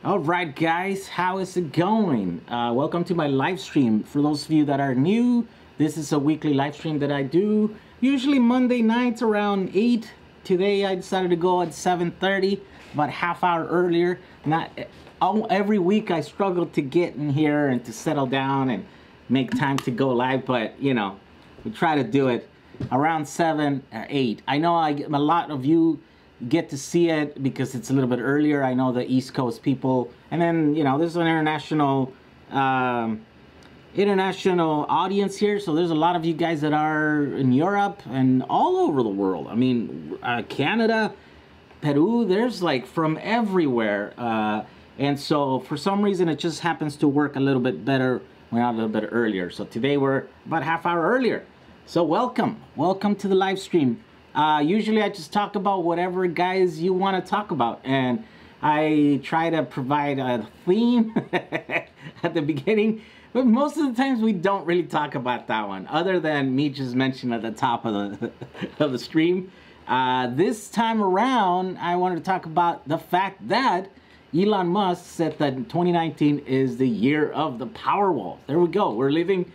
All right, guys, how is it going? Welcome to my live stream. For those of you that are new, this is a weekly live stream that I do, usually Monday nights around 8. Today I decided to go at 7:30, about half hour earlier. Every week I struggle to get in here and to settle down and make time to go live, but you know, we try to do it around 7 or 8. I know a lot of you get to see it because it's a little bit earlier. I know the East Coast people, and then you know there's an international audience here, so there's a lot of you guys that are in Europe and all over the world. I mean, Canada, Peru, there's like from everywhere, and so for some reason it just happens to work a little bit better. We're out a little bit earlier, so today we're about half hour earlier. So welcome to the live stream. Usually I just talk about whatever guys you want to talk about, and I try to provide a theme at the beginning, but most of the times we don't really talk about that one, other than me just mentioning at the top of the of the stream. This time around I wanted to talk about the fact that Elon Musk said that 2019 is the year of the Powerwall. There we go, we're living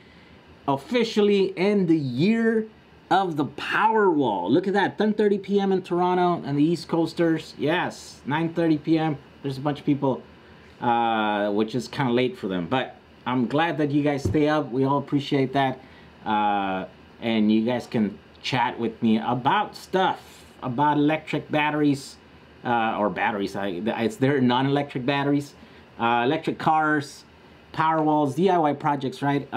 officially in the year of the Powerwall. Look at that, 10:30 p.m. in Toronto and the East Coasters. Yes, 9:30 p.m. There's a bunch of people, which is kind of late for them. But I'm glad that you guys stay up. We all appreciate that. And you guys can chat with me about stuff, about electric batteries, or batteries. They're non-electric batteries, electric cars, Powerwalls, DIY projects, right?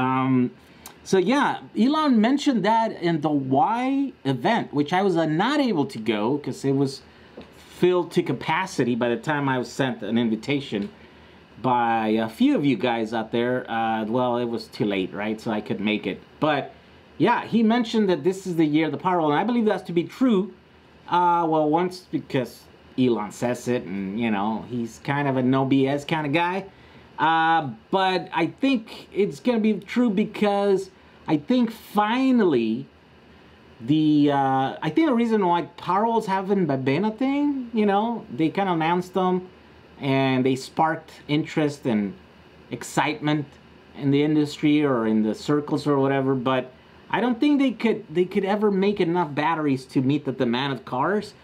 So yeah, Elon mentioned that in the Y event, which I was not able to go because it was filled to capacity by the time I was sent an invitation by a few of you guys out there. Well, it was too late, right? So I couldn't make it. But yeah, he mentioned that this is the year of the Powerwall, and I believe that's to be true. Well, once because Elon says it, and you know, he's kind of a no BS kind of guy. But I think it's going to be true because I think finally I think the reason why Powerwalls haven't been a thing, you know, they kind of announced them and they sparked interest and excitement in the industry or in the circles or whatever, but I don't think they could ever make enough batteries to meet the demand of cars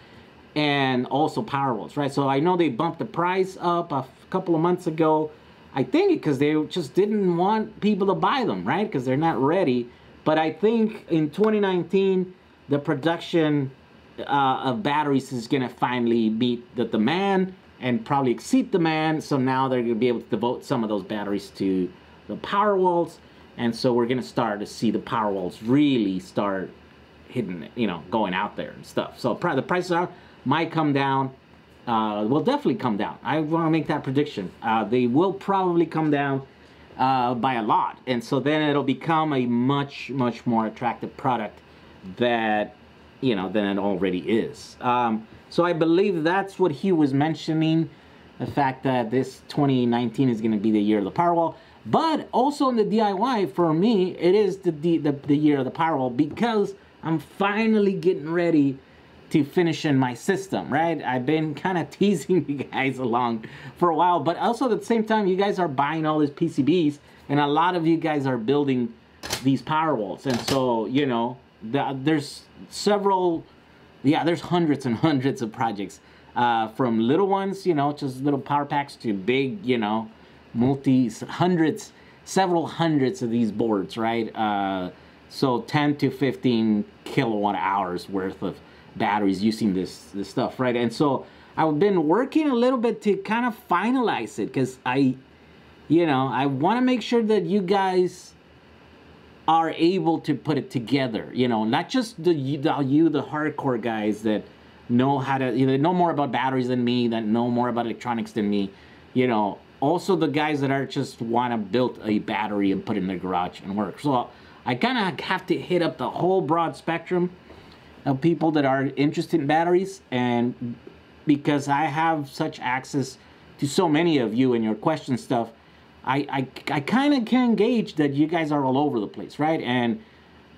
and also Powerwalls, right? So I know they bumped the price up a couple of months ago. I think because they just didn't want people to buy them, right? Because they're not ready. But I think in 2019, the production of batteries is going to finally meet the demand and probably exceed demand. So now they're going to be able to devote some of those batteries to the Powerwalls. And so we're going to start to see the Powerwalls really start hitting, you know, going out there and stuff. So the prices might come down. Will definitely come down. I want to make that prediction. They will probably come down by a lot, and so then it'll become a much more attractive product that, you know, than it already is. So I believe that's what he was mentioning, the fact that this 2019 is going to be the year of the Powerwall. But also in the DIY, for me, it is the year of the Powerwall because I'm finally getting ready to finish in my system, right? I've been kind of teasing you guys along for a while, but also at the same time, you guys are buying all these PCBs, and a lot of you guys are building these Powerwalls, and so, you know, there's hundreds and hundreds of projects, from little ones, you know, just little power packs, to big, you know, several hundreds of these boards, right? So 10 to 15 kilowatt hours worth of batteries using this stuff, right? And so I've been working a little bit to kind of finalize it because I want to make sure that you guys are able to put it together, you know, not just the hardcore guys that know how to, you know, know more about batteries than me, that know more about electronics than me, you know, also the guys that are just want to build a battery and put it in their garage and work. So I kind of have to hit up the whole broad spectrum of people that are interested in batteries, and because I have such access to so many of you and your question stuff, I kind of can gauge that you guys are all over the place, right? And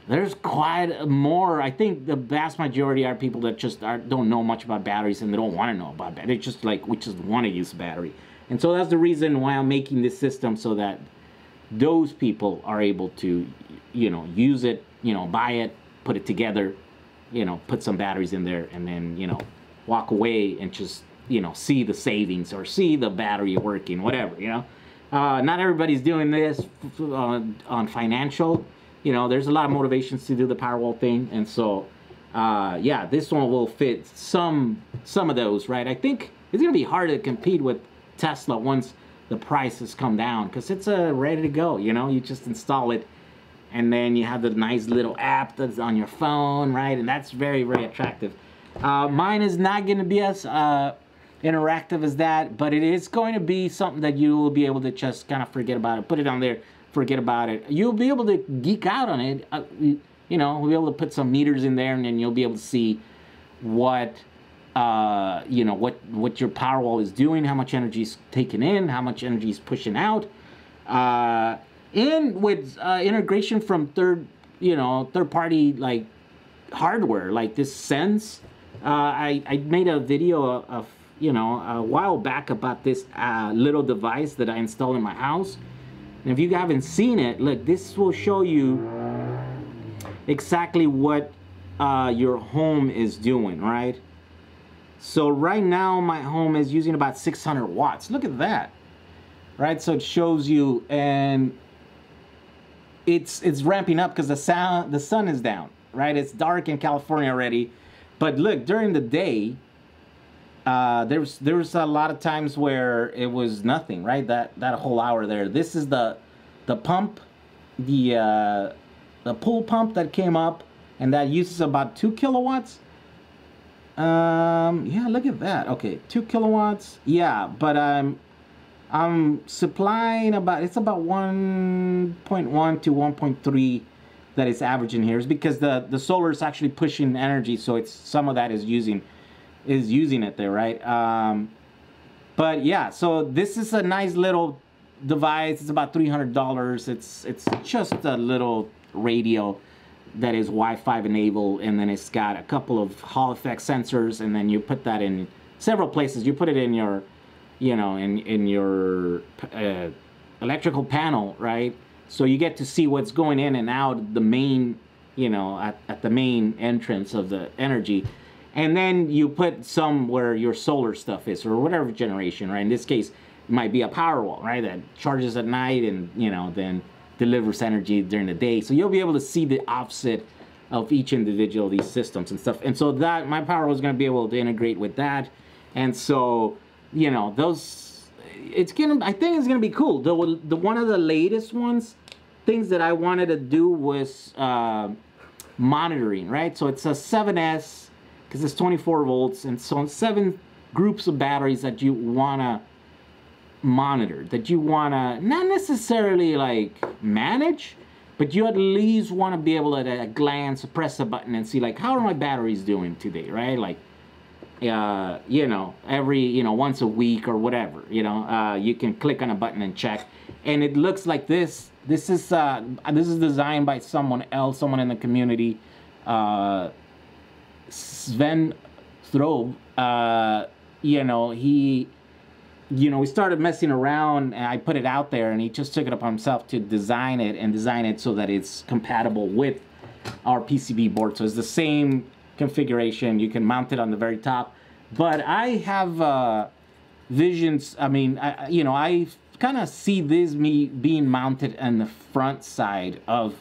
there's quite more. I think the vast majority are people that just don't know much about batteries, and they don't want to know about batteries. It's just like, we just want to use a battery. And so that's the reason why I'm making this system, so that those people are able to, use it, buy it, put it together, put some batteries in there, and then, walk away and just, see the savings or see the battery working, whatever. Not everybody's doing this on financial. There's a lot of motivations to do the Powerwall thing, and so yeah, this one will fit some of those, right? I think it's gonna be hard to compete with Tesla once the prices come down, because it's ready to go. You just install it, and then you have the nice little app that's on your phone, right? And that's very, very attractive. Mine is not gonna be as interactive as that, but it is going to be something that you will be able to just kind of forget about it, put it on there, forget about it. You'll be able to geek out on it. We'll be able to put some meters in there, and then you'll be able to see what what your Powerwall is doing, how much energy is taken in, how much energy is pushing out, and with integration from third party like hardware like this Sense. I made a video of a while back about this little device that I installed in my house. And if you haven't seen it, look, this will show you exactly what your home is doing, right? So right now my home is using about 600 watts. Look at that, right? So it shows you, and it's ramping up because the sun is down, right? It's dark in California already, but look, during the day, there was a lot of times where it was nothing, right? That whole hour there. This is the pump, the pool pump that came up, and that uses about 2 kilowatts. Yeah, look at that. Okay, 2 kilowatts. Yeah, but I'm supplying about 1.1 to 1.3 that is averaging here. Is because the solar is actually pushing energy, so it's some of that is using it there, right? But yeah, so this is a nice little device. It's about $300. It's just a little radio that is Wi-Fi enabled, and then it's got a couple of Hall effect sensors, and then you put that in several places. You put it in your, in your electrical panel, right? So you get to see what's going in and out the main, at the main entrance of the energy. And then you put some where your solar stuff is, or whatever generation, right? In this case, it might be a Powerwall, right? That charges at night and, then delivers energy during the day. So you'll be able to see the offset of each individual of these systems and stuff. And so that, my Powerwall is going to be able to integrate with that. And so, those, I think it's going to be cool. The one of the latest things that I wanted to do was monitoring, right? So it's a 7S, because it's 24 volts, and so 7 groups of batteries that you want to monitor, that you want to not necessarily like manage, but you at least want to be able to at a glance press a button and see like, how are my batteries doing today, right? Like every once a week or whatever, you can click on a button and check, and it looks like this is designed by someone else, someone in the community, Sven Throb. We started messing around, and I put it out there, and he just took it upon himself to design it so that it's compatible with our PCB board. So it's the same configuration. You can mount it on the very top. But I have visions. I mean, I kind of see this being mounted on the front side of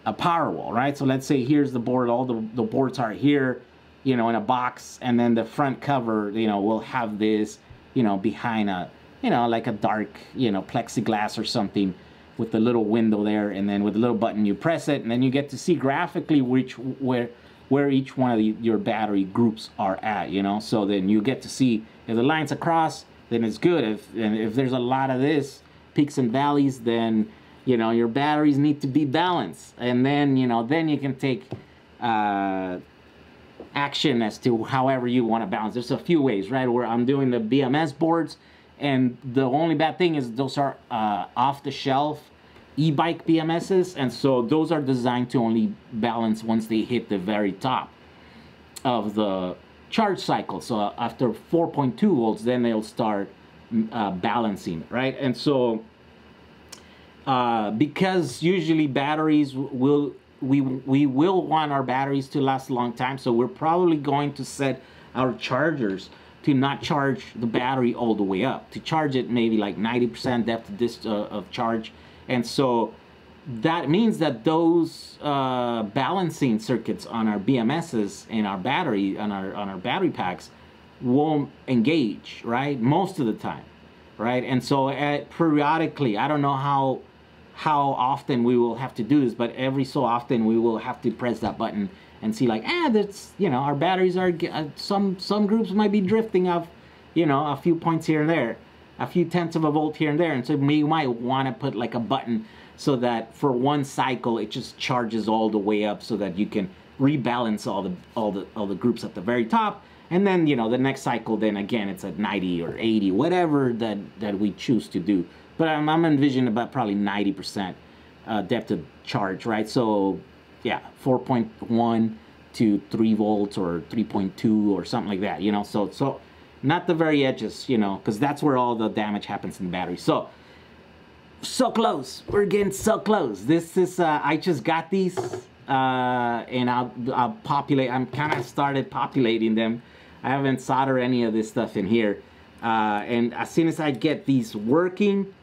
a Powerwall, right? So let's say here's the board. All the boards are here, in a box, and then the front cover, will have this, behind a, like a dark, plexiglass or something, with the little window there, and then with a little button you press it, and then you get to see graphically where each one of your battery groups are at, So then you get to see if the line's across, then it's good. If there's a lot of this peaks and valleys, then your batteries need to be balanced, and then then you can take action as to however you want to balance. There's a few ways, right? Where I'm doing the BMS boards, and the only bad thing is those are off-the-shelf e-bike BMSs, and so those are designed to only balance once they hit the very top of the charge cycle. So after 4.2 volts, then they'll start balancing, right? And so because usually batteries we will want our batteries to last a long time, so we're probably going to set our chargers to not charge the battery all the way up, to charge it maybe like 90% depth of charge. And so that means that those balancing circuits on our BMSs and our battery on our battery packs won't engage, right, most of the time, right? And so periodically, I don't know how often we will have to do this, but every so often we will have to press that button and see like, that's, you know, our batteries are, some groups might be drifting off, you know, a few points here and there, a few tenths of a volt here and there. And so we might want to put like a button so that for one cycle it just charges all the way up, so that you can rebalance all the groups at the very top. And then, you know, the next cycle, then again, it's at 90 or 80, whatever that we choose to do. But I'm envisioning about probably 90% depth of charge, right? So yeah, 4.1 to 3 volts or 3.2 or something like that, you know. So not the very edges, you know, because that's where all the damage happens in the battery. So close. We're getting so close. This is I just got these and I'll populate. I'm kind of started populating them. I haven't soldered any of this stuff in here, and as soon as I get these working,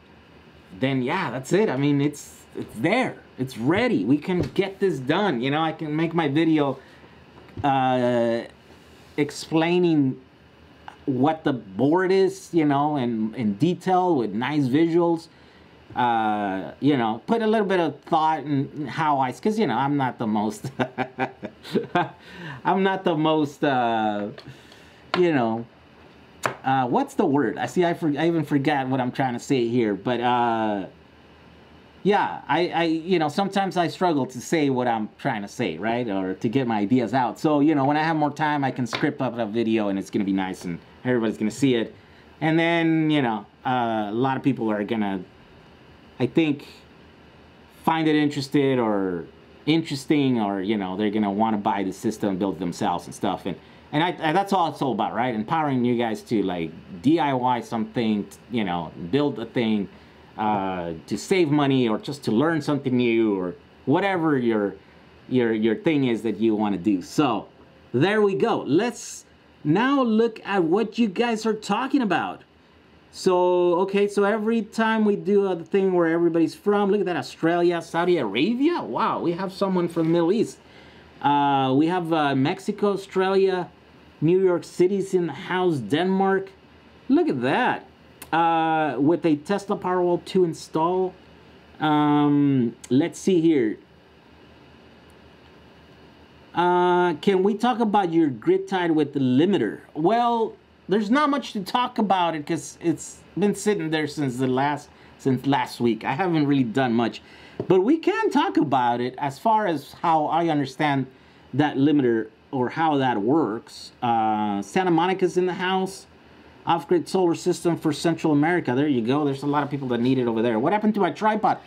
then yeah, that's it. I mean, it's there. It's ready. We can get this done. You know, I can make my video explaining what the board is, you know, in detail with nice visuals. You know, put a little bit of thought in how because, you know, I'm not the most, you know, what's the word? I even forgot what I'm trying to say here, but, yeah, I you know, sometimes I struggle to say what I'm trying to say, right? Or to get my ideas out. So, you know, when I have more time, I can script up a video and it's going to be nice and everybody's going to see it. And then, you know, a lot of people are going to, I think, find it interesting, or, you know, they're going to want to buy the system, build it themselves and stuff. And that's all it's all about, right? Empowering you guys to, like, DIY something, you know, build a thing, to save money, or just to learn something new, or whatever your thing is that you want to do. So there we go. Let's now look at what you guys are talking about. So, okay, so every time we do a thing where everybody's from, look at that, Australia, Saudi Arabia. Wow, we have someone from the Middle East. We have Mexico, Australia, New York City's in the house, Denmark. Look at that. With a Tesla Powerwall 2 install. Let's see here. Can we talk about your grid tied with the limiter? Well, there's not much to talk about it because it's been sitting there since last week. I haven't really done much, but we can talk about it as far as how I understand that limiter or how that works. Santa Monica's in the house. Off-grid solar system for Central America. There you go. There's a lot of people that need it over there. What happened to my tripod?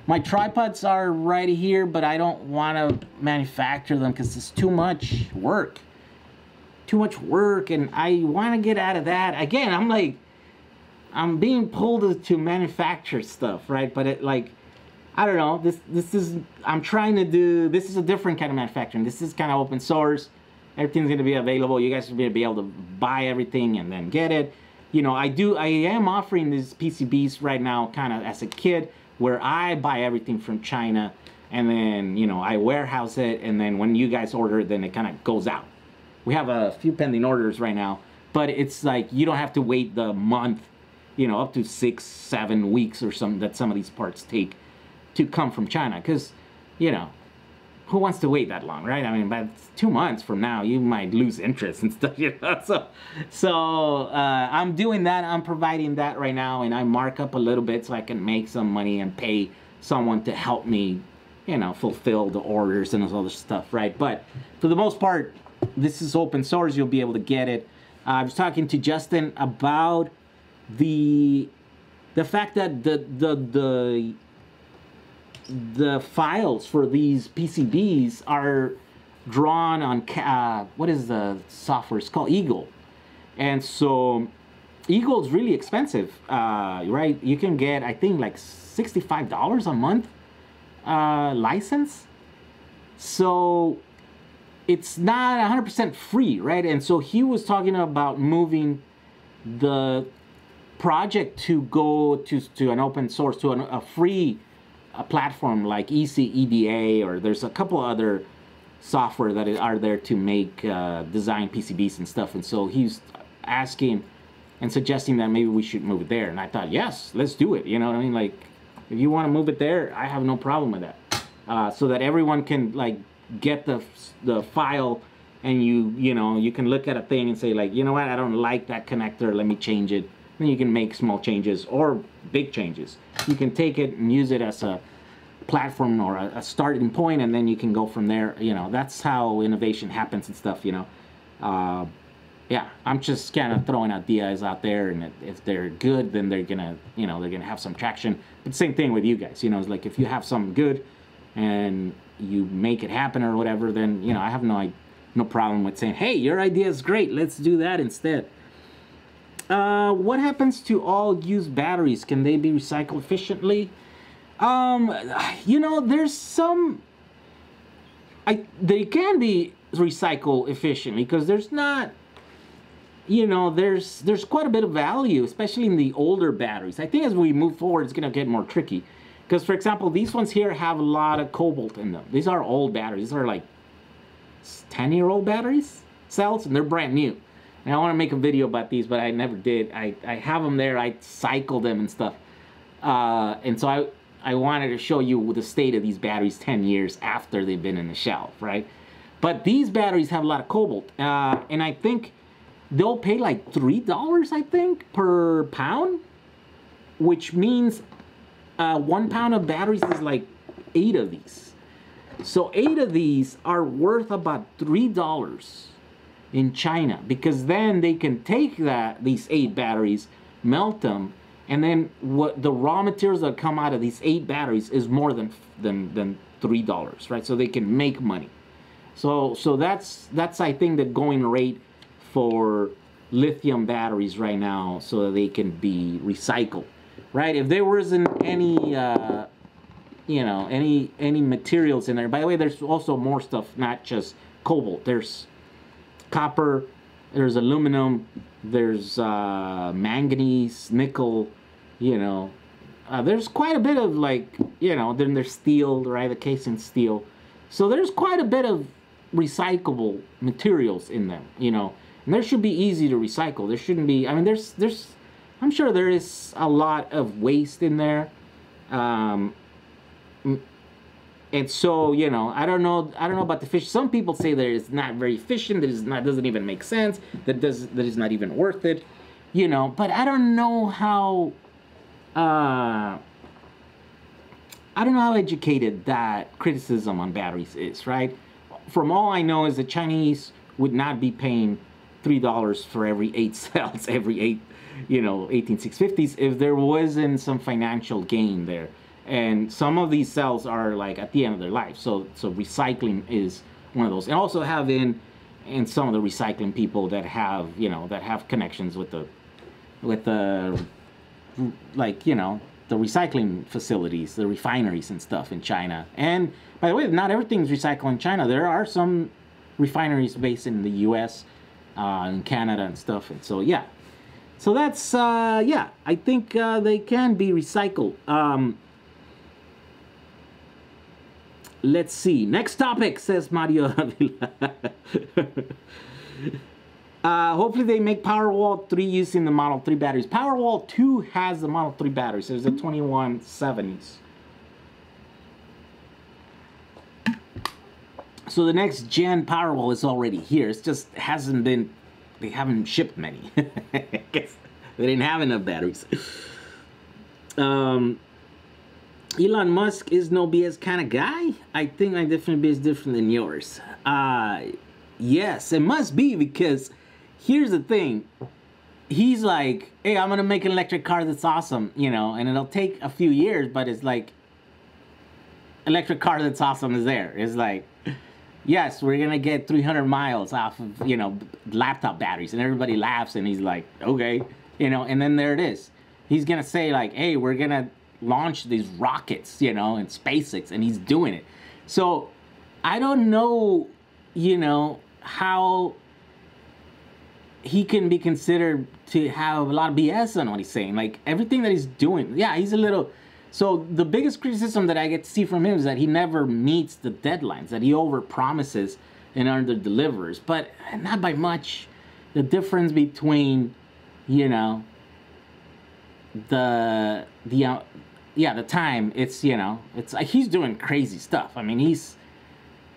My tripods are right here, but I don't want to manufacture them because it's too much work. Too much work, and I want to get out of that. Again, I'm being pulled to manufacture stuff, right? But it, like, I don't know. This is a different kind of manufacturing. This is kind of open source. Everything's going to be available. You guys will be able to buy everything and then get it. You know, I am offering these PCBs right now kind of as a kit, where I buy everything from China, and then, you know, I warehouse it, and then when you guys order it, then it kind of goes out. We have a few pending orders right now, but it's like you don't have to wait the month, you know, up to 6-7 weeks or something that some of these parts take to come from China, because, you know, who wants to wait that long, right? I mean, but 2 months from now, you might lose interest and stuff, you know? So I'm doing that. I'm providing that right now, and I mark up a little bit so I can make some money and pay someone to help me, you know, fulfill the orders and all this stuff, right? But for the most part, this is open source. You'll be able to get it. I was talking to Justin about the fact that the files for these PCBs are drawn on what is the software? It's called Eagle, and so Eagle's really expensive, right? You can get, I think, like $65 a month license. So it's not 100% free, right? And so he was talking about moving the project to go to an open source, to a free platform like ECEDA, or there's a couple other software that are there to make design PCBs and stuff. And so he's asking and suggesting that maybe we should move it there. And I thought, yes, let's do it. You know what I mean? Like, if you want to move it there, I have no problem with that. So that everyone can like get the file, and you can look at a thing and say like, you know what, I don't like that connector, let me change it. Then you can make small changes or big changes. You can take it and use it as a platform or a starting point, and then you can go from there. You know, that's how innovation happens and stuff, you know. Yeah, I'm just kind of throwing ideas out there, and if they're good, then they're gonna have some traction. But same thing with you guys, you know, it's like if you have something good and you make it happen or whatever, then, you know, I have no problem with saying, hey, your idea is great, let's do that instead. What happens to all used batteries? Can they be recycled efficiently? You know, there's some, they can be recycled efficiently, because there's not, you know, there's quite a bit of value, especially in the older batteries. I think as we move forward, it's going to get more tricky. Because, for example, these ones here have a lot of cobalt in them. These are old batteries. These are like 10-year-old batteries, cells, and they're brand new. And I want to make a video about these, but I never did. I have them there. I cycle them and stuff. And so I wanted to show you the state of these batteries 10 years after they've been in the shelf, right? But these batteries have a lot of cobalt. And I think they'll pay like $3, I think, per pound, which means 1 pound of batteries is like 8 of these. So 8 of these are worth about $3 in China, because then they can take these 8 batteries, melt them, and then what the raw materials that come out of these 8 batteries is more than $3, right? So they can make money. So that's I think the going rate for lithium batteries right now, so that they can be recycled, right? If there wasn't any you know, any materials in there. By the way, there's also more stuff, not just cobalt. There's copper, there's aluminum, there's manganese, nickel, you know. There's quite a bit of, like, you know, then there's steel, right? The casing steel. So there's quite a bit of recyclable materials in them, you know. And there should be easy to recycle. There shouldn't be, I mean, there's I'm sure there is a lot of waste in there. And so, you know, I don't know about the fish. Some people say that it's not very efficient, that doesn't even make sense, that is not even worth it, you know. But I don't know how educated that criticism on batteries is, right? From all I know is the Chinese would not be paying $3 for every 8 cells, every 8, you know, 18650s, if there wasn't some financial gain there. And some of these cells are like at the end of their life, so recycling is one of those. And also have in some of the recycling people that have, you know, that have connections with the like, you know, the recycling facilities, the refineries and stuff in China. And by the way, not everything's recycled in China. There are some refineries based in the U.S., in Canada and stuff. And so yeah, so that's yeah, I think they can be recycled. Let's see. Next topic, says Mario Avila. Hopefully they make Powerwall 3 using the Model 3 batteries. Powerwall 2 has the Model 3 batteries. There's the 2170s. So the next gen Powerwall is already here. It's just hasn't been, they haven't shipped many. I guess they didn't have enough batteries. Elon Musk is no BS kind of guy. I think my definition is different than yours. Yes, it must be, because here's the thing. He's like, hey, I'm going to make an electric car that's awesome, you know, and it'll take a few years, but it's like, electric car that's awesome is there. It's like, yes, we're going to get 300 miles off of, you know, laptop batteries, and everybody laughs, and he's like, okay, you know, and then there it is. He's gonna say like, hey, we're gonna launch these rockets, you know, in SpaceX, and he's doing it. So I don't know, you know, how he can be considered to have a lot of BS on what he's saying. Like everything that he's doing, yeah, he's a little. So the biggest criticism that I get to see from him is that he never meets the deadlines, that he overpromises and under-delivers, but not by much. The difference between, you know, the time, it's, you know, it's like he's doing crazy stuff. I mean, he's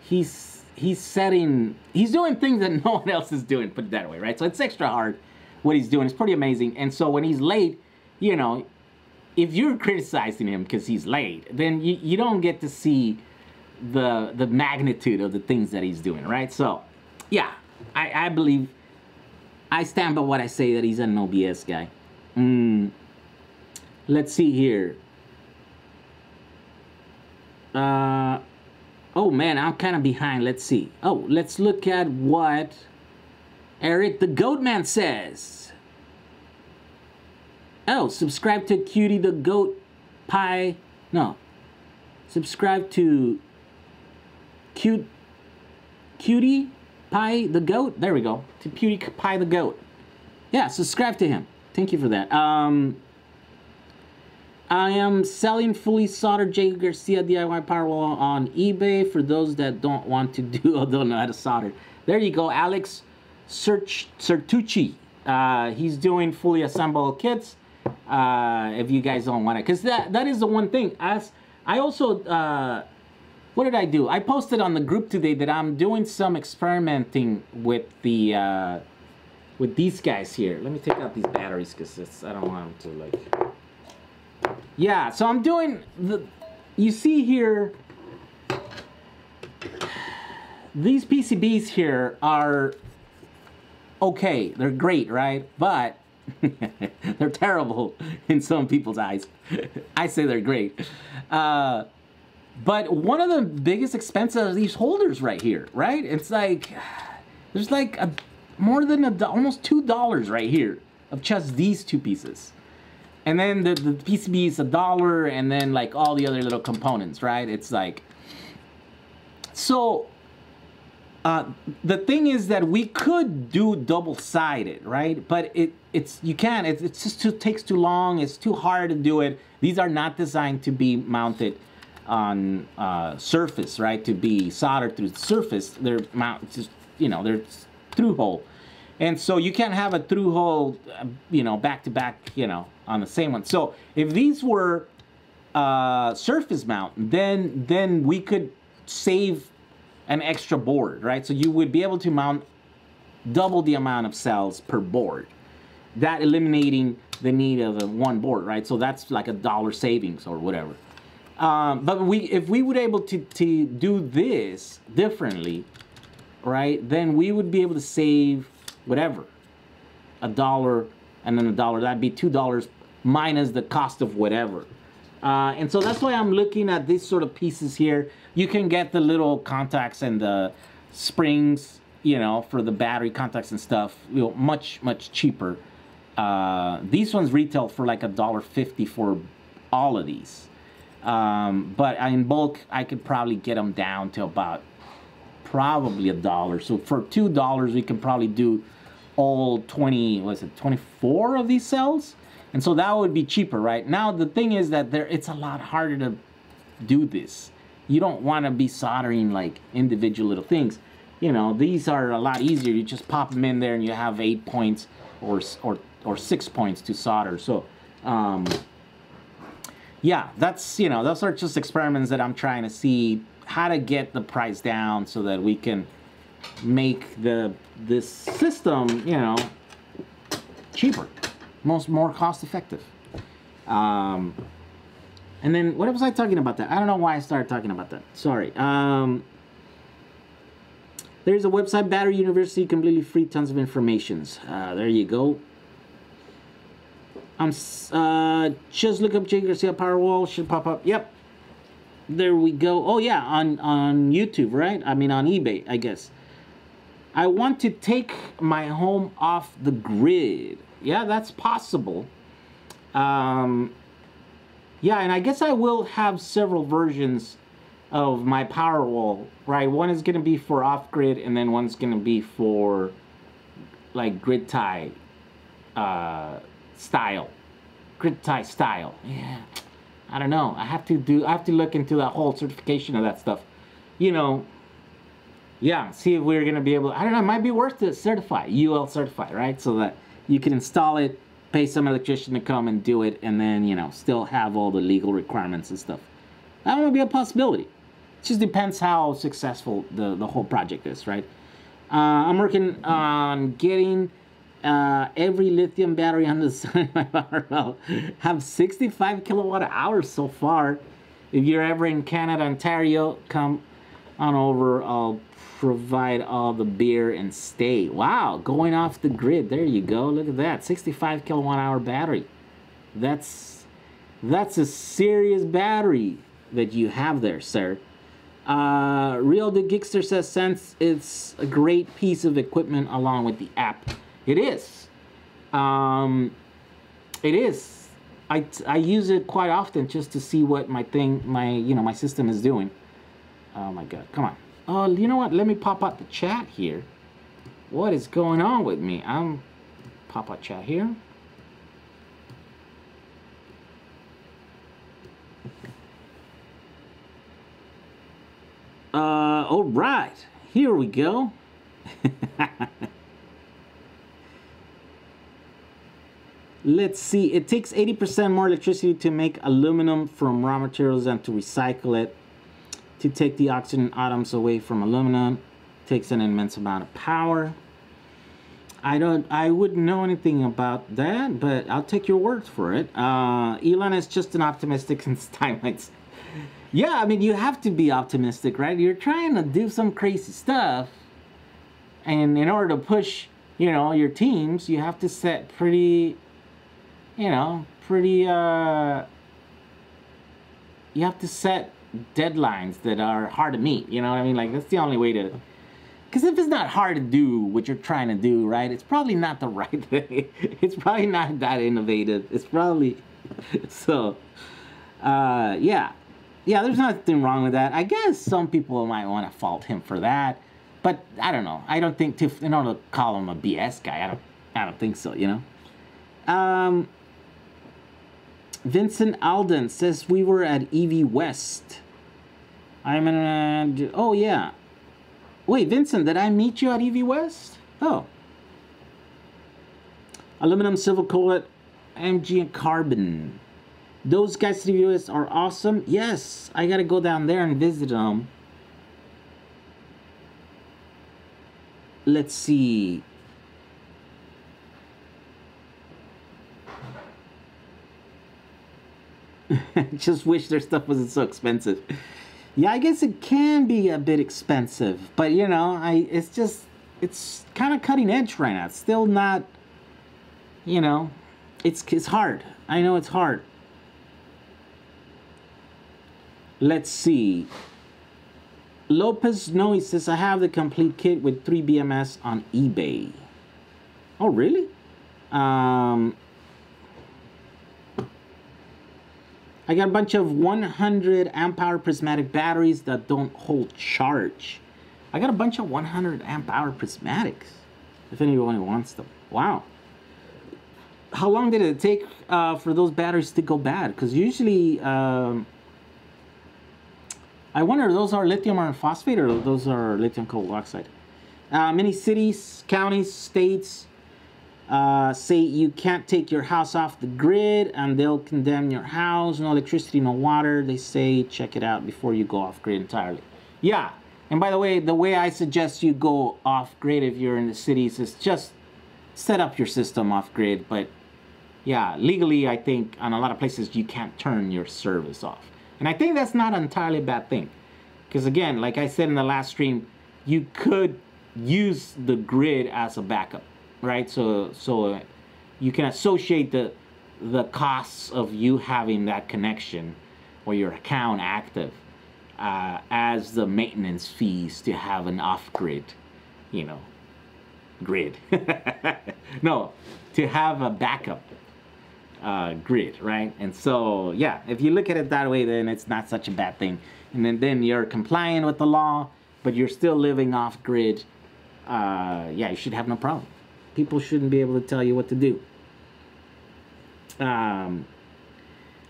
doing things that no one else is doing, put it that way, right? So it's extra hard what he's doing. It's pretty amazing. And so when he's late, you know, if you're criticizing him because he's late, then you don't get to see the magnitude of the things that he's doing, right? So yeah, I believe, I stand by what I say, that he's a no BS guy. Let's see here. Oh man, I'm kind of behind. Let's see. Oh, let's look at what Eric the Goatman says. Oh, subscribe to Cutie the Goat Pie. No. Subscribe to Cutie Pie the Goat. There we go. To Cutie Pie the Goat. Yeah, subscribe to him. Thank you for that. I am selling fully soldered J. Garcia DIY Powerwall on eBay for those that don't want to do or don't know how to solder. There you go, Alex Certucci. He's doing fully assembled kits. If you guys don't want it, because that is the one thing. As I also, what did I do? I posted on the group today that I'm doing some experimenting with the with these guys here. Let me take out these batteries because I don't want them to like. Yeah, so I'm doing you see here, these PCBs here are okay, they're great, right? But they're terrible in some people's eyes. I say they're great. But one of the biggest expenses are these holders right here, right? It's like, there's like more than almost $2 right here of just these two pieces. And then the PCB is $1, and then like all the other little components, right? It's like, so the thing is that we could do double-sided, right? But it's just takes too long. It's too hard to do it. These are not designed to be mounted on surface, right? To be soldered through the surface. They're mounted, just, you know, they're through hole. And so you can't have a through hole, you know, back to back, you know, on the same one. So if these were surface mount, then we could save an extra board, right? So you would be able to mount double the amount of cells per board, that eliminating the need of one board, right? So that's like $1 savings or whatever. But if we were able to do this differently, right, then we would be able to save whatever, $1 and then $1. That'd be $2 minus the cost of whatever. And so that's why I'm looking at these sort of pieces here. You can get the little contacts and the springs, you know, for the battery contacts and stuff, you know, much cheaper. These ones retail for like $1.50 for all of these. But in bulk, I could probably get them down to about probably $1. So for $2, we can probably do all 24 of these cells. And so that would be cheaper, right? Now, the thing is that it's a lot harder to do this. You don't want to be soldering like individual little things. You know, these are a lot easier. You just pop them in there and you have 8 points or 6 points to solder. So, yeah, that's, you know, those are just experiments that I'm trying to see how to get the price down so that we can make this system, you know, cheaper, more cost effective. And then what was I talking about that? I don't know why I started talking about that. Sorry. There's a website, Battery University, completely free, tons of informations. There you go. Just look up J. Garcia Powerwall, should pop up. Yep. There we go. Oh yeah, on YouTube, right? I mean on eBay, I guess. I want to take my home off the grid. Yeah, that's possible. Um, yeah, and I guess I will have several versions of my Powerwall, right? One is going to be for off-grid, and then one's going to be for like grid tie style. Grid tie style. Yeah. I don't know. I have to look into that whole certification of that stuff. You know, yeah, see if we're gonna be able to, I don't know, it might be worth to certify, UL certify, right? So that you can install it, pay some electrician to come and do it, and then, you know, still have all the legal requirements and stuff. That would be a possibility. It just depends how successful the whole project is, right? I'm working on getting every lithium battery on the sun in my Powerwall. Have 65 kilowatt hours so far. If you're ever in Canada, Ontario, come on over. I'll provide all the beer and stay. Wow, going off the grid. There you go. Look at that. 65 kilowatt hour battery. That's a serious battery that you have there, sir. Real the Gigster says, since it's a great piece of equipment along with the app. It is. It is. I use it quite often just to see what my system is doing. Oh my God, come on. Oh, you know what? Let me pop out the chat here. What is going on with me? Pop out chat here. All right, here we go. Let's see, it takes 80% more electricity to make aluminum from raw materials than to recycle it. To take the oxygen atoms away from aluminum takes an immense amount of power. I wouldn't know anything about that, but I'll take your word for it. Elon is just an optimistic since timelines. Yeah, I mean, you have to be optimistic, right? You're trying to do some crazy stuff, and in order to push, you know, your teams, you have to set pretty, you have to set deadlines that are hard to meet. You know what I mean? Like, that's the only way to, because if it's not hard to do what you're trying to do, right, it's probably not the right thing. It's probably not that innovative. It's probably so yeah, there's nothing wrong with that. I guess some people might want to fault him for that, but I don't know. I don't think in order to call him a BS guy, I don't think so, you know. Vincent Alden says we were at EV West. I'm in oh yeah. Wait, Vincent, did I meet you at EV West? Oh. Aluminum, silver collet, MG, and carbon. Those guys at EV West are awesome. Yes, I gotta go down there and visit them. Let's see. Just wish their stuff wasn't so expensive. Yeah, I guess it can be a bit expensive, but you know, it's kind of cutting edge right now. It's still not, you know, it's hard. I know it's hard. Let's see. Lopez Noe says, I have the complete kit with 3 BMS on eBay. Oh, really? I got a bunch of 100 amp hour prismatic batteries that don't hold charge. I got a bunch of 100 amp hour prismatics, if anyone wants them. Wow. How long did it take for those batteries to go bad? Because usually, I wonder, those are lithium iron phosphate or those are lithium coal oxide? Many cities, counties, states say you can't take your house off the grid and they'll condemn your house. No electricity, no water. They say check it out before you go off grid entirely. Yeah, and by the way I suggest you go off grid if you're in the cities is just set up your system off grid. But yeah, legally I think on a lot of places you can't turn your service off. And I think that's not entirely a bad thing. Because again, like I said in the last stream, you could use the grid as a backup. Right, so you can associate the costs of you having that connection or your account active as the maintenance fees to have an off-grid, you know, grid. No, to have a backup grid, right? And so, yeah, if you look at it that way, then it's not such a bad thing. And then you're compliant with the law, but you're still living off grid. Yeah, you should have no problem. People shouldn't be able to tell you what to do.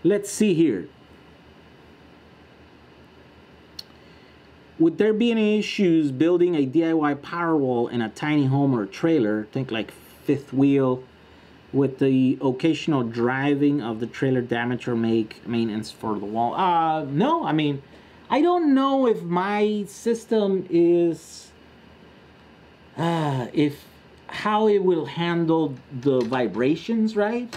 Let's see here. Would there be any issues building a DIY Powerwall in a tiny home or trailer, think like fifth wheel, with the occasional driving of the trailer damage or make maintenance for the wall? No, I mean, I don't know if my system is, how it will handle the vibrations, right?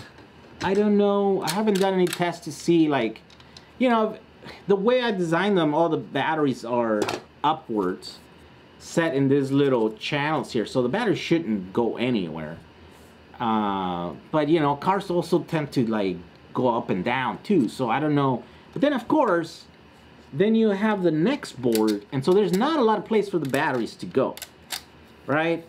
I don't know. I haven't done any tests to see, like, you know, the way I designed them, all the batteries are upwards, set in these little channels here, so the battery shouldn't go anywhere. But, you know, cars also tend to, like, go up and down, too, so I don't know. But then, of course, then you have the next board, and so there's not a lot of place for the batteries to go, right?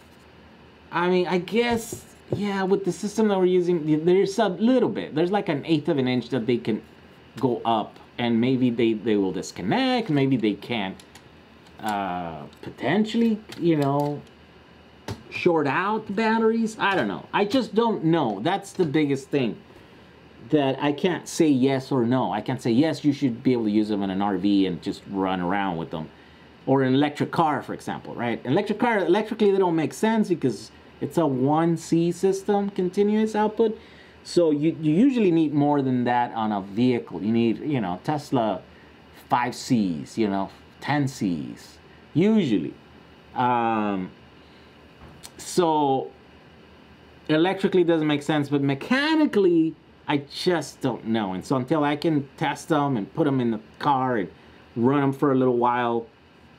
I mean, I guess, yeah, with the system that we're using, there's a little bit. There's like an 1/8 of an inch that they can go up, and maybe they will disconnect, maybe they can't potentially, you know, short out the batteries. I don't know. I just don't know. That's the biggest thing, that I can't say yes or no. I can't say, yes, you should be able to use them in an RV and just run around with them. Or an electric car, for example, right? An electric car, electrically, they don't make sense because it's a 1C system, continuous output. So you usually need more than that on a vehicle. You need, you know, Tesla 5Cs, you know, 10Cs, usually. So electrically doesn't make sense, but mechanically, I just don't know. And so until I can test them and put them in the car and run them for a little while,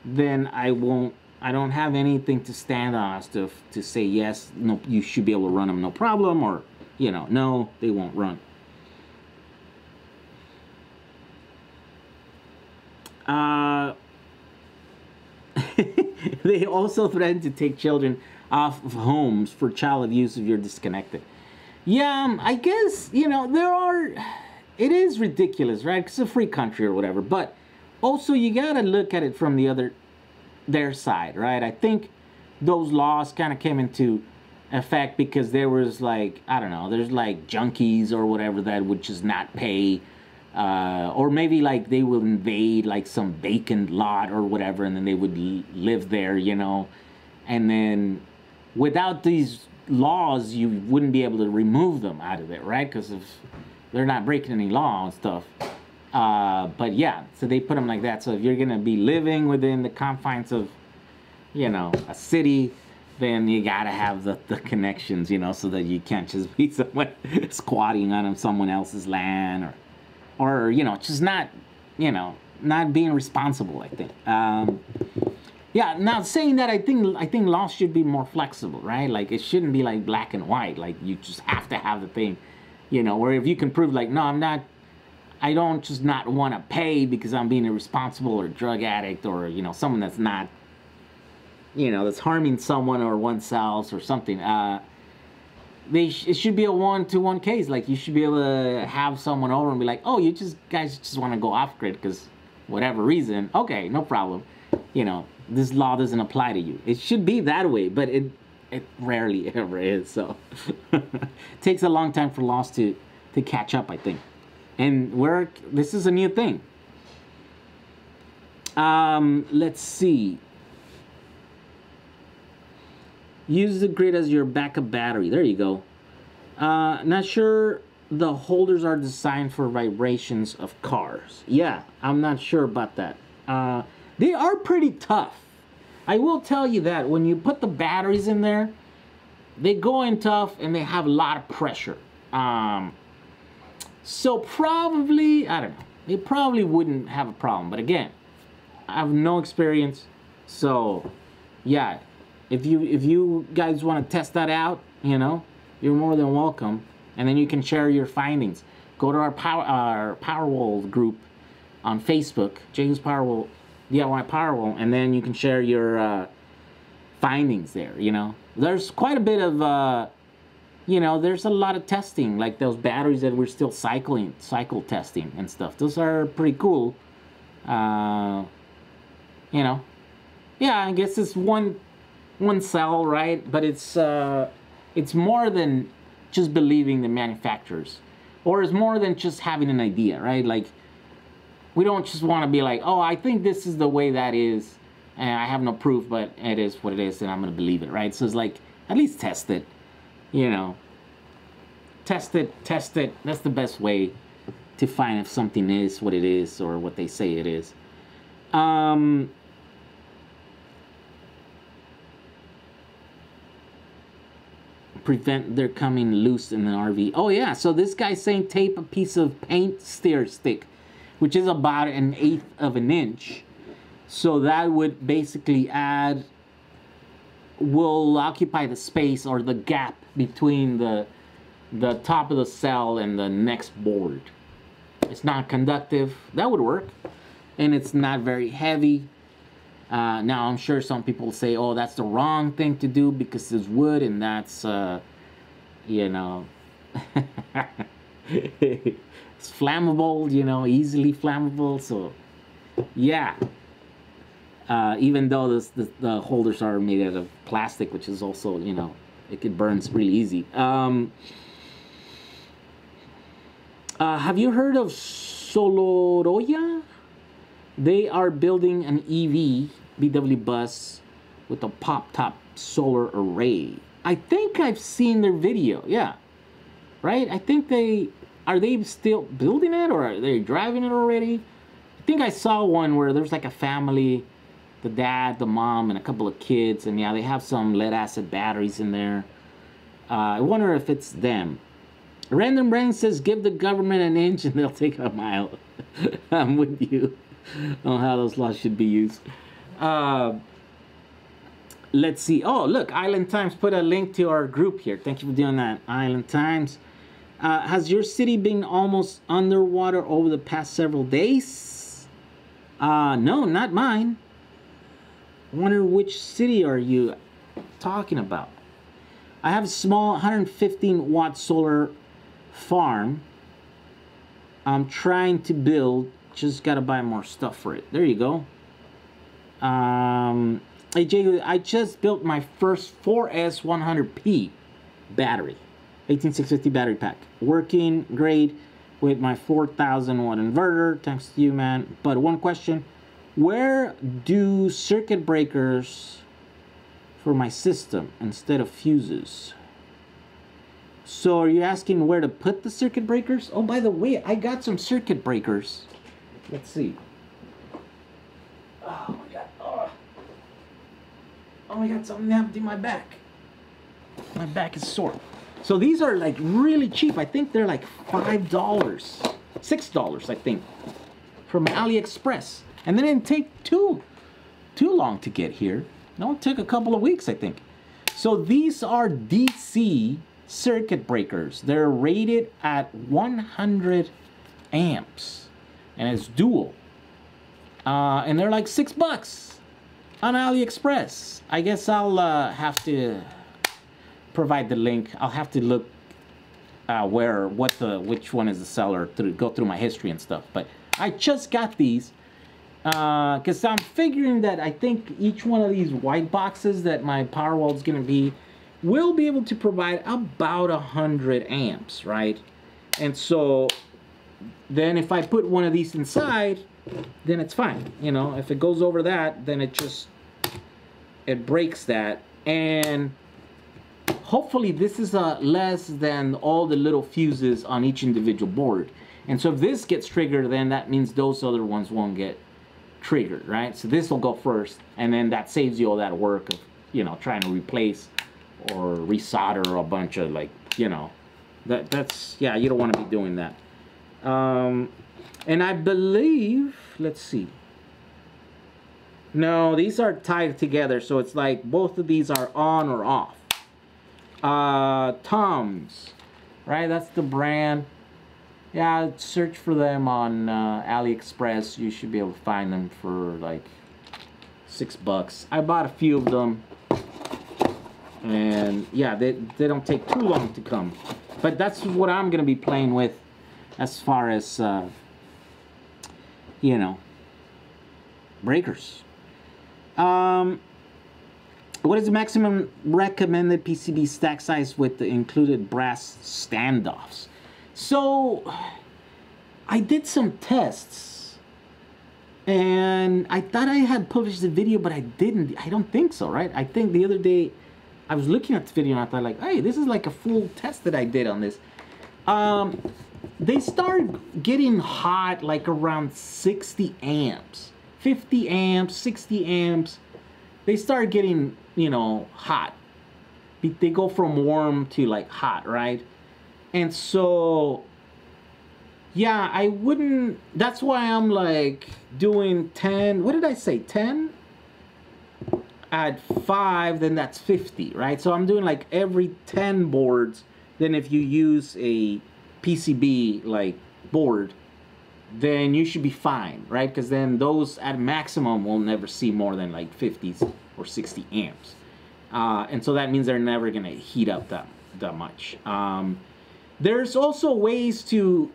then I don't have anything to stand on as to say, yes, no, you should be able to run them, no problem, or, you know, no, they won't run. They also threaten to take children off of homes for child abuse if you're disconnected. Yeah, I guess, you know, it is ridiculous, right? It's a free country or whatever, but also you gotta look at it from their side, right? I think those laws kind of came into effect because there was, like, I don't know, there's like junkies or whatever that would just not pay, or maybe like they will invade like some vacant lot or whatever, and then they would live there, you know, and then without these laws you wouldn't be able to remove them out of it, right? Because if they're not breaking any law and stuff. But yeah, so they put them like that. So if you're gonna be living within the confines of, you know, a city, then you gotta have the connections, you know, so that you can't just be someone squatting on someone else's land, or you know, just not, you know, not being responsible, I think. Yeah, now saying that, I think laws should be more flexible, right? Like, it shouldn't be like black and white, like you just have to have the thing, you know, where if you can prove like, no, I don't just not want to pay because I'm being irresponsible or a drug addict, or, you know, someone that's not, you know, that's harming someone or oneself or something. It should be a 1-to-1 case. Like, you should be able to have someone over and be like, oh, guys just want to go off grid because whatever reason. Okay, no problem. You know, this law doesn't apply to you. It should be that way, but it rarely ever is. So it takes a long time for laws to catch up, I think. And this is a new thing. Let's see. Use the grid as your backup battery. There you go. Not sure the holders are designed for vibrations of cars. Yeah, I'm not sure about that. They are pretty tough. I will tell you that when you put the batteries in there, they go in tough and they have a lot of pressure. So probably, I don't know, they probably wouldn't have a problem. But again, I have no experience. So yeah, if you guys want to test that out, you know, you're more than welcome. And then you can share your findings. Go to our Powerwall group on Facebook, James Powerwall, DIY Powerwall, and then you can share your findings there, you know. There's quite a bit of, you know, there's a lot of testing, like those batteries that we're still cycle testing and stuff. Those are pretty cool. You know, yeah, I guess it's one cell, right? But it's more than just believing the manufacturers, or it's more than just having an idea, right? Like, we don't just want to be like, oh, I think this is the way that is, and I have no proof, but it is what it is, and I'm gonna believe it, right? So it's like, at least test it, you know. Test it. That's the best way to find if something is what it is or what they say it is. Prevent their coming loose in an RV. Oh yeah, so this guy's saying tape a piece of paint steer stick, which is about 1/8 of an inch. So that would basically will occupy the space or the gap between the top of the cell and the next board. It's not conductive. That would work. And it's not very heavy. Now, I'm sure some people say, oh, that's the wrong thing to do because it's wood and that's, you know, it's flammable, you know, easily flammable. So, yeah. Even though the holders are made out of plastic, which is also, you know, it burns really easy. Have you heard of Soloroya? They are building an EV VW bus with a pop-top solar array. I think I've seen their video. Yeah, right. I think are they still building it, or are they driving it already? I think I saw one where there's like a family, the dad, the mom, and a couple of kids, and yeah, they have some lead-acid batteries in there. I wonder if it's them. Random Brain says, give the government an inch and they'll take a mile. I'm with you on how those laws should be used. Let's see. Oh, look, Island Times put a link to our group here. Thank you for doing that, Island Times. Has your city been almost underwater over the past several days? No, not mine. I wonder which city are you talking about? I have a small 115 watt solar farm I'm trying to build. Just gotta buy more stuff for it. There you go. Hey Jay, I just built my first 4S100P battery, 18650 battery pack, working great with my 4000 watt inverter. Thanks to you, man. But one question: where do circuit breakers for my system instead of fuses? So are you asking where to put the circuit breakers? Oh, by the way, I got some circuit breakers. Let's see. Oh my god. Oh my god, something happened to my back. My back is sore. So these are like really cheap. I think they're like $5, $6, I think, from AliExpress. And they didn't take too long to get here. No, it took a couple of weeks, I think. So these are DC circuit breakers. They're rated at 100 amps, and it's dual. And they're like $6 on AliExpress. I guess I'll have to provide the link. I'll have to look which one is the seller to go through my history and stuff. But I just got these because I'm figuring that I think each one of these white boxes that my Powerwall is going to be will be able to provide about 100 amps, right? And so then if I put one of these inside, then it's fine. You know, if it goes over that, then it breaks that. And hopefully this is less than all the little fuses on each individual board. And so if this gets triggered, then that means those other ones won't get triggered, right? So this will go first, and then that saves you all that work of, you know, trying to replace or resolder a bunch of, like, you know, that's, yeah, you don't want to be doing that. And I believe, let's see. No, these are tied together, so it's like both of these are on or off. Tom's, right? That's the brand. Yeah, search for them on AliExpress. You should be able to find them for like $6. I bought a few of them. And yeah, they don't take too long to come. But that's what I'm gonna be playing with as far as you know, breakers. What is the maximum recommended PCB stack size with the included brass standoffs? So I did some tests and I thought I had published the video, but I didn't. I don't think so, right? I think the other day I was looking at the video and I thought like, hey, this is like a full test that I did on this. They start getting hot like around 60 amps, 50 amps, 60 amps. They start getting, you know, hot. They go from warm to like hot, right? And so, yeah, I wouldn't, that's why I'm like doing 10, what did I say, 10? Add 5, then that's 50, right? So I'm doing like every 10 boards. Then if you use a PCB like board, then you should be fine, right? Because then those at maximum will never see more than like 50s or 60 amps. And so that means they're never gonna heat up that much. There's also ways to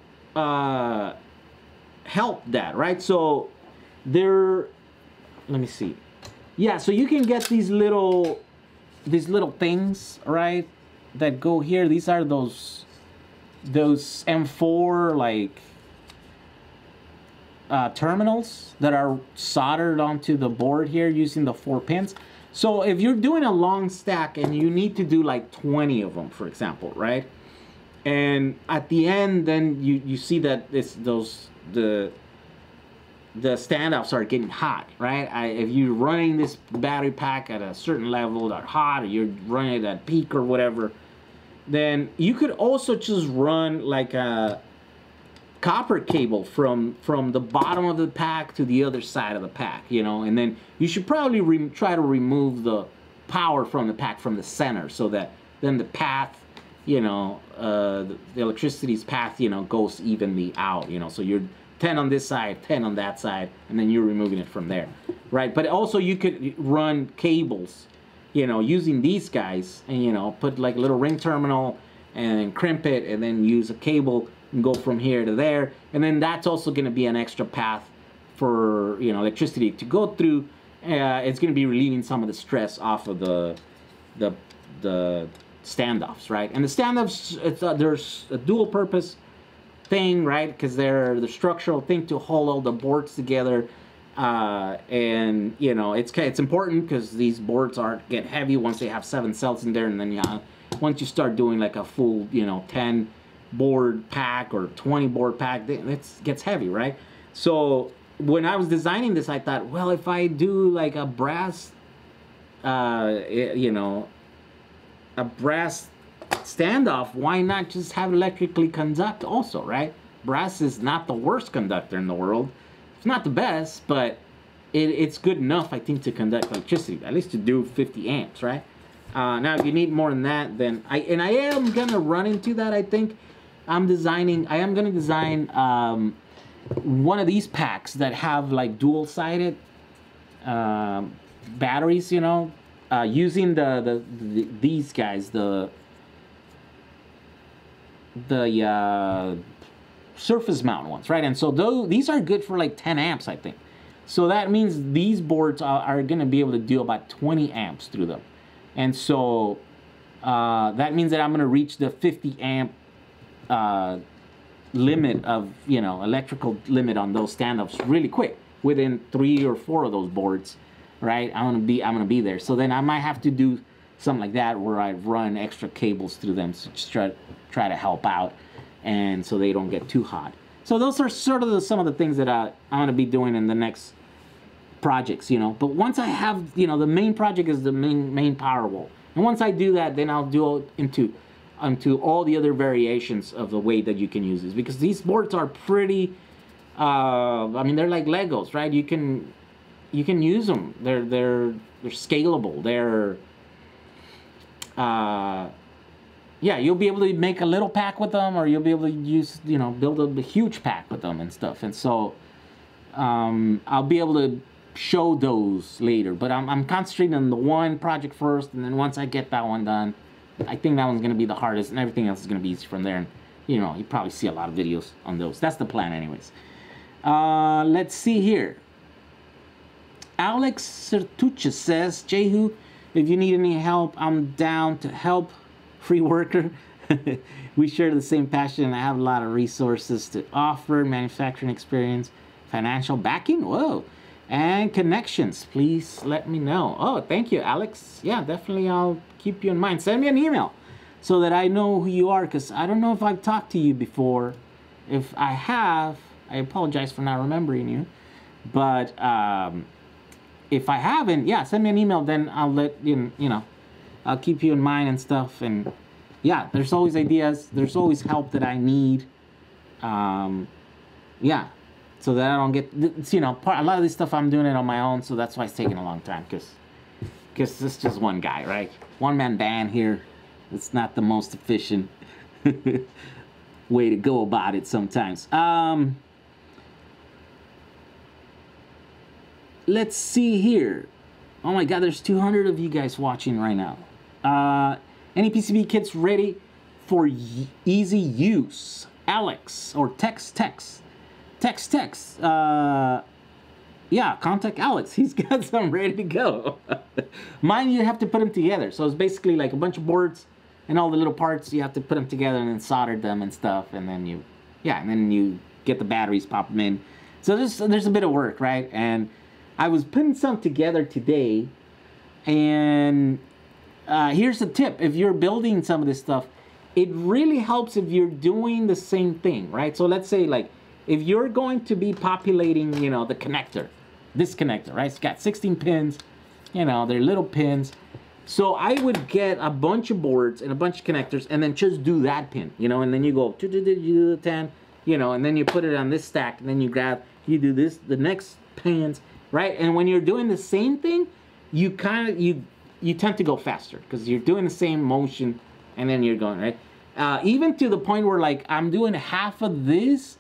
help that, right? So let me see. Yeah, so you can get these little things, right, that go here. These are those M4 like terminals that are soldered onto the board here using the 4 pins. So if you're doing a long stack and you need to do like 20 of them, for example, right? And at the end, then you see that the standoffs are getting hot, right? If you're running this battery pack at a certain level that hot, or you're running it at peak or whatever, then you could also just run like a copper cable from the bottom of the pack to the other side of the pack, you know, and then you should probably try to remove the power from the pack from the center, so that then the path, you know, the electricity's path, you know, goes evenly out, you know, so you're 10 on this side, 10 on that side, and then you're removing it from there, right? But also you could run cables, you know, using these guys, and, you know, put like a little ring terminal and crimp it, and then use a cable and go from here to there, and then that's also going to be an extra path for, you know, electricity to go through. It's going to be relieving some of the stress off of the standoffs, right? And the standoffs, there's a dual purpose thing, right? Because they're the structural thing to hold all the boards together, and you know, it's important because these boards get heavy once they have 7 cells in there, and then once you start doing like a full, you know, 10 board pack or 20 board pack, it gets heavy, right? So when I was designing this, I thought, well, if I do like a brass, you know, a brass standoff, why not just have electrically conduct also, right? Brass is not the worst conductor in the world. It's not the best, but it's good enough, I think, to conduct electricity, at least to do 50 amps, right? Now, if you need more than that, then I am gonna run into that. I think I am gonna design one of these packs that have like dual-sided batteries, you know, using these guys, the surface mount ones, right? And so these are good for like 10 amps, I think. So that means these boards are going to be able to do about 20 amps through them. And so that means that I'm going to reach the 50 amp limit of, you know, electrical limit on those standoffs really quick, within 3 or 4 of those boards, right? I'm gonna be there. So then I might have to do something like that where I run extra cables through them to just try to help out, and so they don't get too hot. So those are sort of some of the things that I'm gonna be doing in the next projects, you know. But once I have, you know, the main project is the main Powerwall, and once I do that, then I'll do into all the other variations of the way that you can use this, because these boards are pretty, I mean, they're like Legos, right? You can use them. They're scalable. They're yeah, you'll be able to make a little pack with them, or you'll be able to use, build a huge pack with them and stuff. And so I'll be able to show those later. But I'm concentrating on the one project first, and then once I get that one done, I think that one's going to be the hardest, and everything else is going to be easy from there. And, you know, you probably see a lot of videos on those. That's the plan anyways. Let's see here. Alex Sertucha says, Jehu, if you need any help, I'm down to help. Free worker. We share the same passion, and I have a lot of resources to offer, manufacturing experience, financial backing, whoa, and connections. Please let me know. Oh, thank you, Alex. Yeah, definitely I'll keep you in mind. Send me an email so that I know who you are, because I don't know if I've talked to you before. If I have, I apologize for not remembering you. But if I haven't, yeah, send me an email, then I'll let you know, I'll keep you in mind and stuff. And yeah, there's always ideas. There's always help that I need. Yeah, so that I don't get, you know, a lot of this stuff I'm doing it on my own, so that's why it's taking a long time, because it's just one guy, right? One-man band here. It's not the most efficient way to go about it sometimes. Let's see here. Oh my God, there's 200 of you guys watching right now. Any PCB kits ready for easy use? Alex or text. Yeah, contact Alex. He's got some ready to go. Mine, you have to put them together. So it's basically like a bunch of boards and all the little parts. You have to put them together and then solder them and stuff. And then you get the batteries, pop them in. So there's a bit of work, right? And I was putting some together today. And here's the tip. If you're building some of this stuff, it really helps if you're doing the same thing, right? So let's say, like, if you're going to be populating, you know, the connector, this connector, right? It's got 16 pins, you know, they're little pins. So I would get a bunch of boards and a bunch of connectors and then just do that pin, you know, and then you go, you do the 10, you know, and then you put it on this stack, and then you do this, the next pins, right? And when you're doing the same thing, you tend to go faster because you're doing the same motion, and then you're going, right? Even to the point where, like, I'm doing half of this,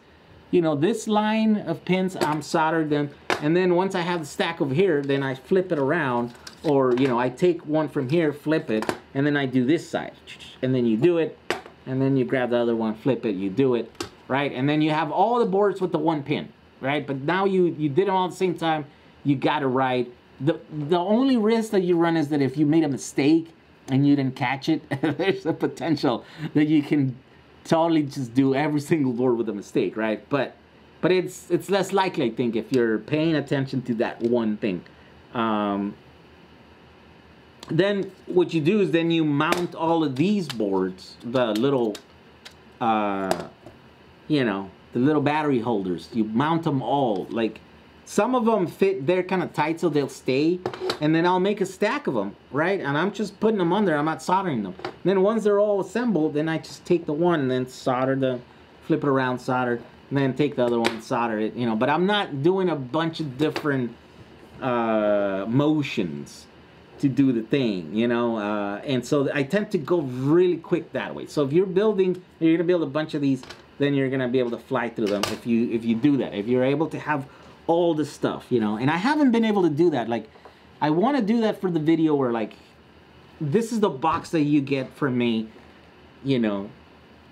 you know, this line of pins, I'm soldered them, and then once I have the stack over here, then I flip it around, or, you know, I take one from here, flip it, and then I do this side, and then you do it, and then you grab the other one, flip it, you do it, right? And then you have all the boards with the one pin, right? But now you did them all at the same time, you got it right. The only risk that you run is that if you made a mistake and you didn't catch it, there's a potential that you can totally just do every single board with a mistake, right? But it's less likely, I think, if you're paying attention to that one thing. Then what you do is then you mount all of these boards, the little, you know, the little battery holders. You mount them all. Like, some of them fit, they're kind of tight, so they'll stay. And then I'll make a stack of them, right? And I'm just putting them on there. I'm not soldering them. And then once they're all assembled, then I just take the one and then solder the, flip it around, solder, and then take the other one, solder it, you know. But I'm not doing a bunch of different motions to do the thing, you know. And so I tend to go really quick that way. So if you're building, you're gonna build a bunch of these, then you're gonna be able to fly through them if you do that. If you're able to have all the stuff, you know. And I haven't been able to do that. Like, I want to do that for the video where, like, this is the box that you get from me, you know,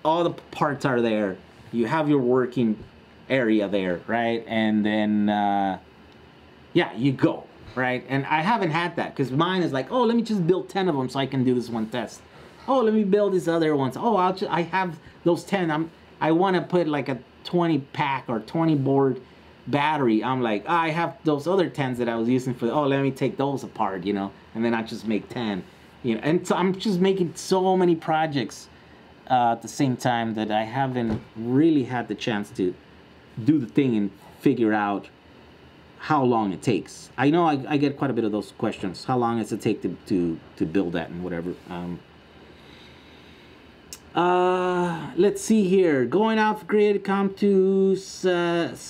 all the parts are there, you have your working area there, right? And then yeah, you go, right? And I haven't had that, because mine is like, oh, let me just build 10 of them so I can do this one test. Oh, let me build these other ones. Oh, I have those 10. I want to put like a 20 pack or 20 board battery. I'm like, oh, I have those other 10s that I was using for, oh, let me take those apart, you know, and then I just make 10, you know. And so I'm just making so many projects at the same time that I haven't really had the chance to do the thing and figure out how long it takes. I know I get quite a bit of those questions. How long does it take to build that and whatever. Let's see here. Going off grid, come to Saskatchewan.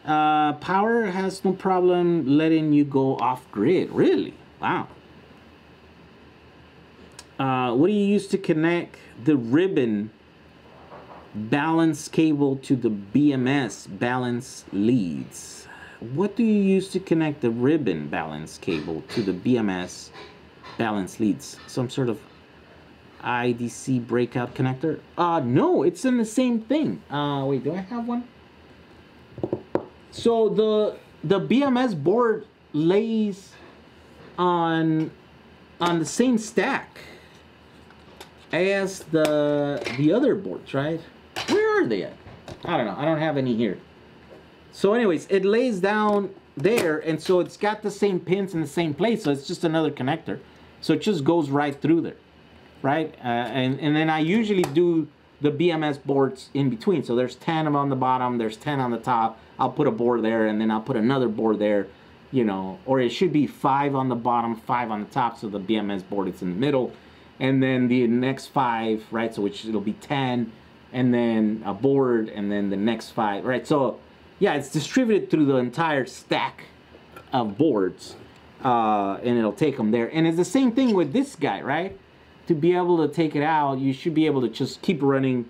Power has no problem letting you go off grid. Really? Wow. What do you use to connect the ribbon balance cable to the BMS balance leads. What do you use to connect the ribbon balance cable to the BMS balance leads? Some sort of IDC breakout connector? No, it's in the same thing. Wait, do I have one? So the BMS board lays on the same stack as the other boards, right? Where are they at? I don't know. I don't have any here. So anyways, it lays down there, and so it's got the same pins in the same place, so it's just another connector. So it just goes right through there, right? And then I usually do the BMS boards in between. So there's 10 on the bottom, there's 10 on the top. I'll put a board there, and then I'll put another board there, you know, or it should be 5 on the bottom, 5 on the top, so the BMS board is in the middle. And then the next 5, right, so which it'll be 10, and then a board, and then the next 5, right? So yeah, it's distributed through the entire stack of boards, and it'll take them there. And it's the same thing with this guy, right? To be able to take it out, you should be able to just keep running.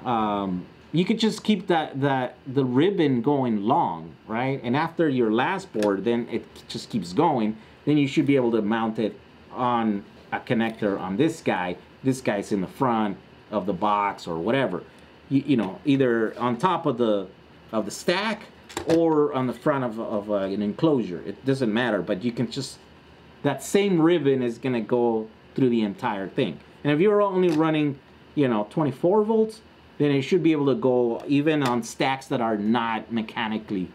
You could just keep the ribbon going long, right? And after your last board, then it just keeps going. Then you should be able to mount it on a connector on this guy. This guy's in the front of the box or whatever. You know, either on top of the stack or on the front of an enclosure. It doesn't matter, but you can just, that same ribbon is gonna go through the entire thing. And if you're only running, you know, 24 volts, then it should be able to go even on stacks that are not mechanically,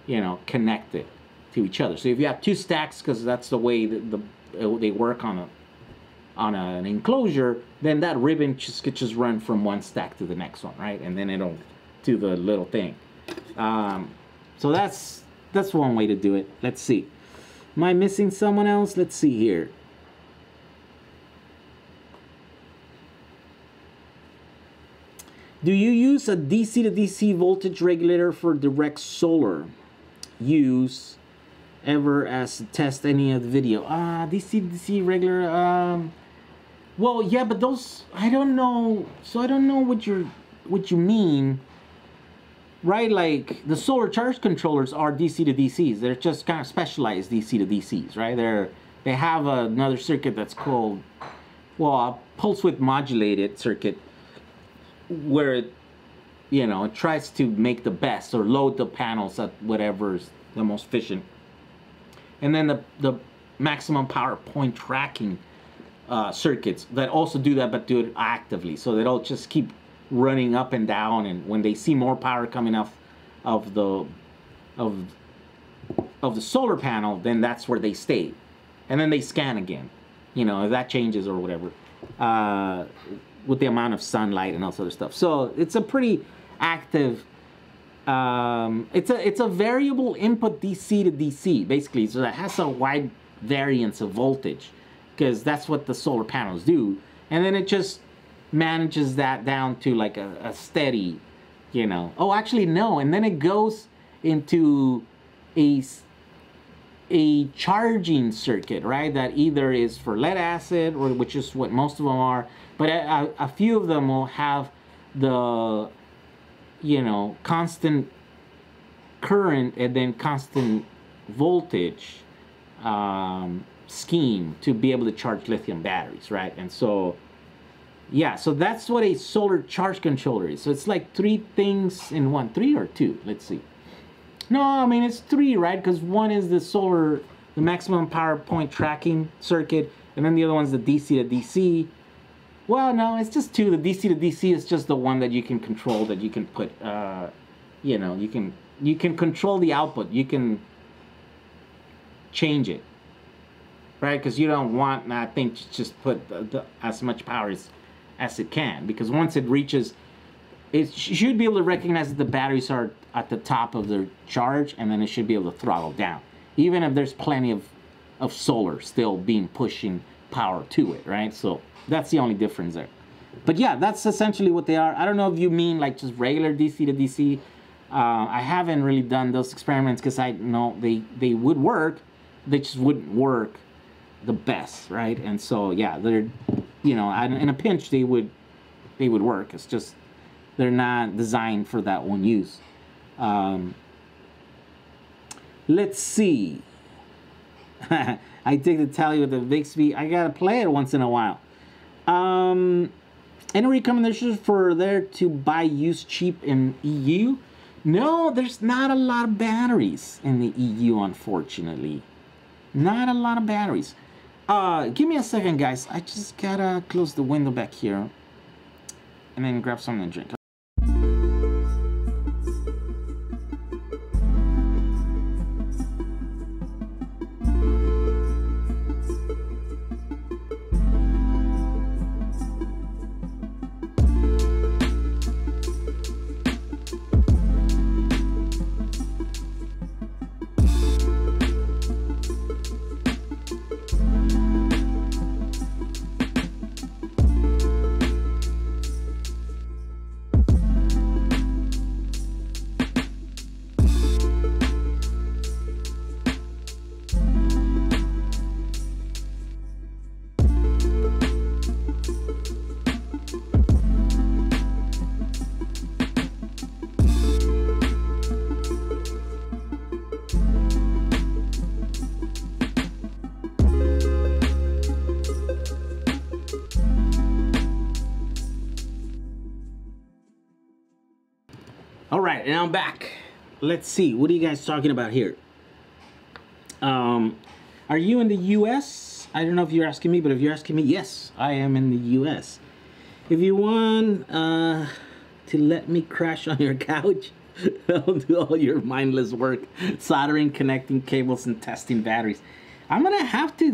you know, connected to each other. So if you have 2 stacks, because that's the way they work on an enclosure, then that ribbon could just run from one stack to the next one, right? And then it'll do the little thing. So that's one way to do it. Let's see. Am I missing someone else? Let's see here. Do you use a DC to DC voltage regulator for direct solar use ever as test any of the video? DC to DC regulator. Well, yeah, but those, I don't know. So I don't know what you mean, right? Like the solar charge controllers are DC to DCs. They're just kind of specialized DC to DCs, right? They have another circuit that's called, well, a pulse width modulated circuit, where it, you know, it tries to make the best or load the panels at whatever's the most efficient. And then the maximum power point tracking circuits that also do that, but do it actively, so they don't just keep running up and down, and when they see more power coming off of the solar panel, then that's where they stay, and then they scan again, you know, if that changes or whatever, with the amount of sunlight and all this other stuff. So it's a pretty active, it's a variable input DC to DC, basically, so that has a wide variance of voltage, because that's what the solar panels do. And then it just manages that down to like a steady, you know. Oh, actually no, and then it goes into a charging circuit, right, that either is for lead acid, or which is what most of them are, but a few of them will have the, you know, constant current and then constant voltage scheme to be able to charge lithium batteries, right? And so yeah, so that's what a solar charge controller is. So it's like 3 things in one. 3 or 2, let's see. No, I mean it's 3, right? Because one is the maximum power point tracking circuit, and then the other one's the DC to DC. Well, no, it's just 2. The DC to DC is just the one that you can control, that you can put, you know, you can control the output. You can change it, right? Because you don't want that thing to just put as much power as it can, because once it reaches, it should be able to recognize that the batteries are at the top of their charge, and then it should be able to throttle down, even if there's plenty of solar still pushing power to it, right? So that's the only difference there. But yeah, that's essentially what they are. I don't know if you mean like just regular DC to DC. I haven't really done those experiments because I know they would work, they just wouldn't work the best, right? And so yeah, they're, you know, in a pinch they would work. It's just They're not designed for that one use. Let's see. I take the tally with the Bixby. I gotta play it once in a while. Any recommendations for there to buy used cheap in EU? No, there's not a lot of batteries in the EU, unfortunately. Not a lot of batteries. Give me a second, guys. I just gotta close the window back here and then grab something to drink. All right, and I'm back. Let's see. What are you guys talking about here? Are you in the U.S.? I don't know if you're asking me, but if you're asking me, yes, I am in the U.S. If you want to let me crash on your couch, I'll do all your mindless work, soldering, connecting cables, and testing batteries. I'm gonna have to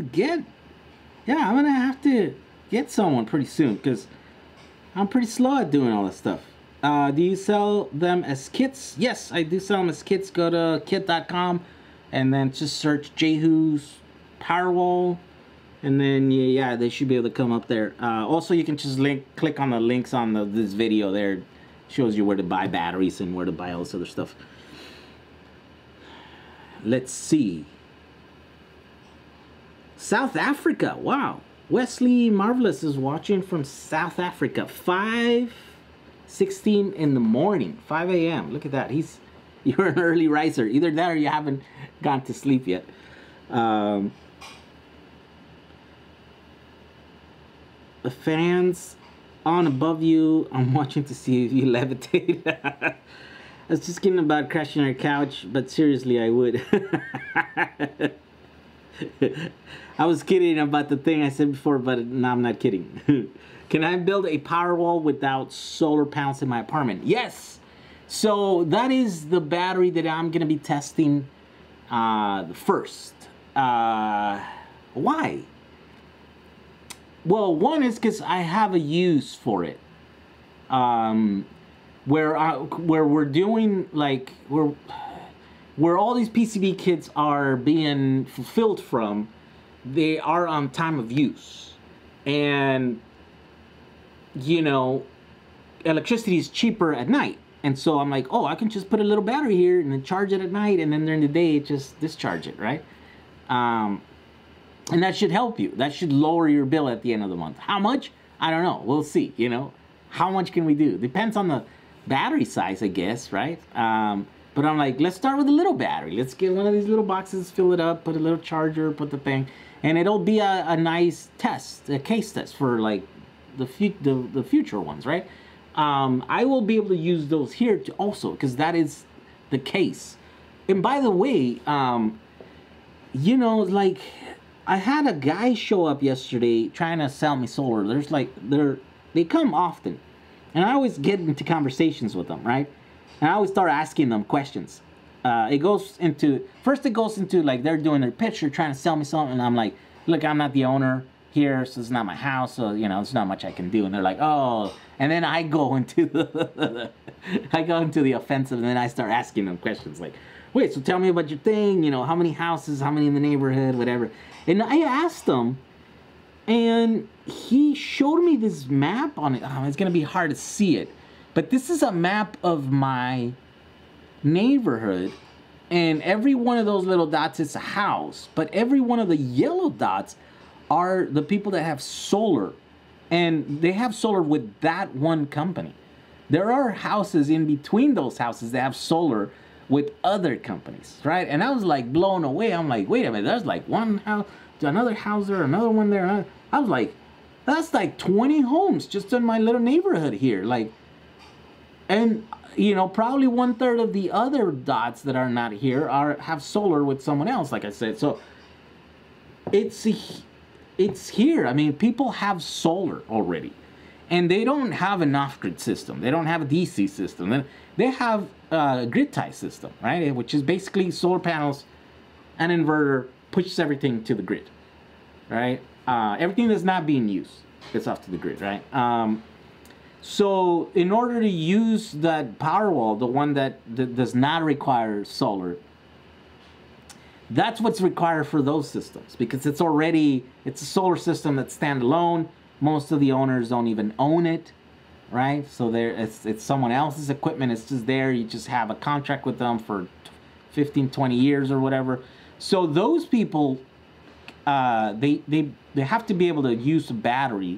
get someone pretty soon because I'm pretty slow at doing all this stuff. Do you sell them as kits? Yes, I do sell them as kits. Go to kit.com and then just search Jehu's Powerwall, and then yeah, they should be able to come up there. Also, you can just click on the links on this video there. It shows you where to buy batteries and where to buy all this other stuff. Let's see. South Africa. Wow. Wesley Marvelous is watching from South Africa. 5:16 in the morning. 5 a.m. Look at that. You're an early riser. Either that or you haven't gone to sleep yet. The fans on above you. I'm watching to see if you levitate. I was just kidding about crashing our couch, but seriously, I would. I was kidding about the thing I said before, but no, I'm not kidding. Can I build a Powerwall without solar panels in my apartment? Yes. So that is the battery that I'm going to be testing first. Why? Well, one is because I have a use for it. Where we're doing like where all these PCB kits are being fulfilled from, they are on time of use, and you know, electricity is cheaper at night, and so I'm like, oh, I can just put a little battery here and then charge it at night, and then during the day just discharge it, right? And that should help you. That should lower your bill at the end of the month. How much? I don't know. We'll see. You know, how much can we do? Depends on the battery size, I guess, right? But I'm like, let's start with a little battery. Let's get one of these little boxes, fill it up, put a little charger, put the thing, and it'll be a nice test, a case test for like the future ones, right? I will be able to use those here to also, because that is the case. And by the way, you know, like I had a guy show up yesterday trying to sell me solar. There's like they come often, and I always get into conversations with them, right? And I always start asking them questions. It goes into like they're doing their pitch, they're trying to sell me something, and I'm like, look, I'm not the owner here, so it's not my house, so you know, there's not much I can do. And they're like, oh, and then I go into the offensive, and then I start asking them questions like, wait, so tell me about your thing, you know, how many houses, how many in the neighborhood, whatever. And I asked him, and he showed me this map on it. Oh, it's gonna be hard to see it, but this is a map of my neighborhood, and every one of those little dots is a house, but every one of the yellow dots are the people that have solar, and they have solar with that one company. There are houses in between those houses that have solar with other companies, right? And I was like blown away. I'm like, wait a minute, there's like one house, another house there, another one there. I was like, that's like 20 homes just in my little neighborhood here. Like, and you know, probably 1/3 of the other dots that are not here have solar with someone else, like I said. So it's here. I mean, people have solar already, and they don't have an off-grid system. They don't have a DC system. They have a grid-tie system, right? Which is basically solar panels, an inverter pushes everything to the grid, right? Everything that's not being used gets off to the grid, right? So in order to use that Powerwall, the one that does not require solar, that's what's required for those systems, because it's a solar system that's standalone. Most of the owners don't even own it, right? So it's someone else's equipment. It's just there. You just have a contract with them for 15, 20 years or whatever. So those people, they have to be able to use a battery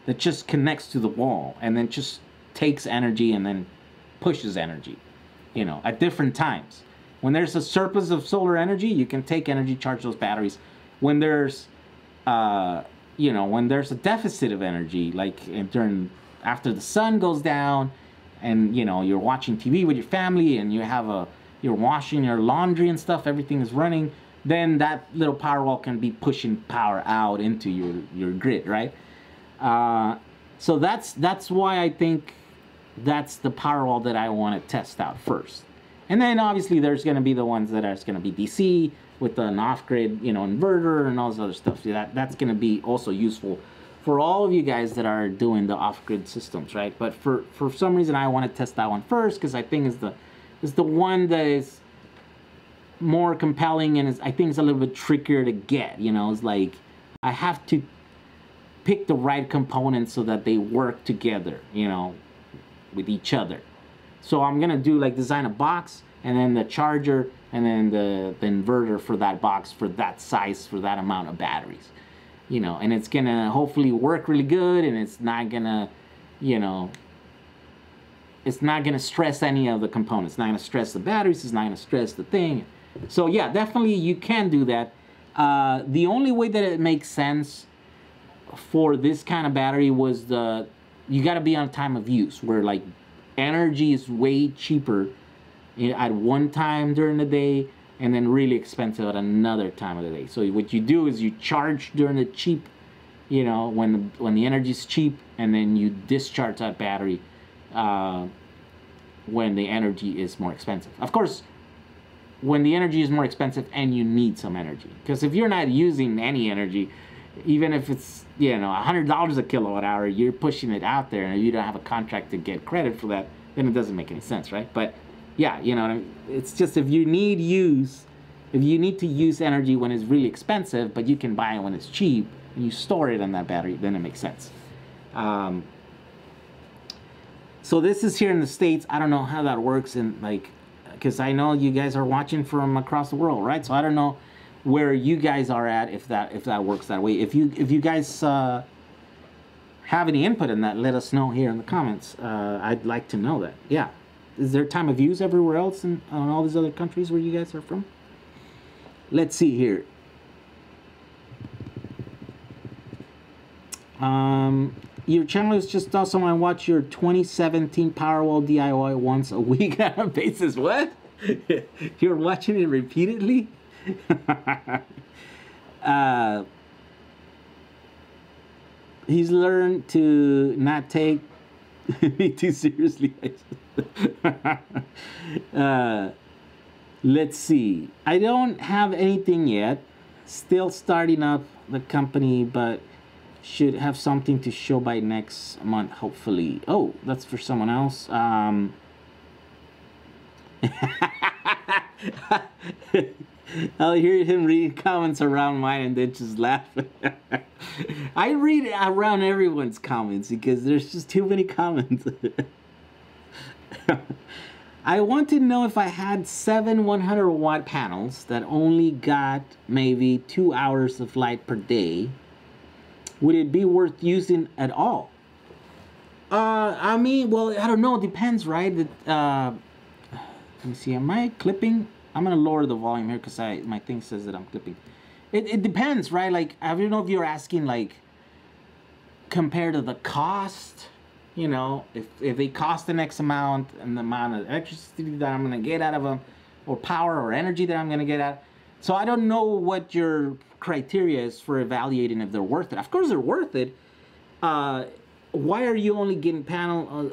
that just connects to the wall and then just takes energy and then pushes energy, you know, at different times. When there's a surplus of solar energy, you can take energy, charge those batteries. When there's, you know, when there's a deficit of energy, like after the sun goes down, and you know you're watching TV with your family, and you're washing your laundry and stuff, everything is running, then that little Powerwall can be pushing power out into your grid, right? So that's why I think that's the Powerwall that I want to test out first. And then obviously there's going to be the ones that are going to be DC with an off-grid, you know, inverter and all this other stuff. That's going to be also useful for all of you guys that are doing the off-grid systems, right? But for some reason I want to test that one first, because I think is the one that is more compelling, and I think it's a little bit trickier to get. You know, it's like I have to pick the right components so that they work together, you know, with each other. So I'm gonna do like design a box, and then the charger, and then the inverter for that box, for that size, for that amount of batteries, you know, and it's gonna hopefully work really good, and it's not gonna, you know, it's not gonna stress any of the components. It's not gonna stress the batteries. It's not gonna stress the thing. So yeah, definitely you can do that. The only way that it makes sense for this kind of battery was you got to be on time of use, where like energy is way cheaper at one time during the day, and then really expensive at another time of the day. So what you do is you charge during the cheap, you know, when the energy is cheap, and then you discharge that battery when the energy is more expensive. Of course, when the energy is more expensive and you need some energy, because if you're not using any energy, even if it's, you know, $100 a kilowatt hour, you're pushing it out there, and you don't have a contract to get credit for that, then it doesn't make any sense, right? But yeah, you know what I mean? It's just if you need to use energy when it's really expensive, but you can buy it when it's cheap, and you store it on that battery, then it makes sense. So this is here in the States. I don't know how that works in, like, because I know you guys are watching from across the world, right? So I don't know where you guys are at, if that works that way. If you guys have any input in that, let us know here in the comments. I'd like to know that. Yeah, is there time of use everywhere else in all these other countries where you guys are from? Let's see here. Your channel is just awesome. I watch your 2017 Powerwall DIY once a week on a basis. What? You're watching it repeatedly? He's learned to not take me too seriously. Let's see. I don't have anything yet. Still starting up the company, but should have something to show by next month, hopefully. Oh, that's for someone else. I'll hear him reading comments around mine and then just laugh. I read around everyone's comments because there's just too many comments. I want to know if I had 7 100-watt panels that only got maybe 2 hours of light per day, would it be worth using at all? I mean, well, I don't know. It depends, right? Let me see. Am I clipping? I'm gonna lower the volume here because my thing says that I'm clipping. It depends, right? Like, I don't know if you're asking like compared to the cost. You know, if they cost an X amount and the amount of electricity that I'm gonna get out of them, or power or energy that I'm gonna get out. So I don't know what your criteria is for evaluating if they're worth it. Of course, they're worth it. Why are you only getting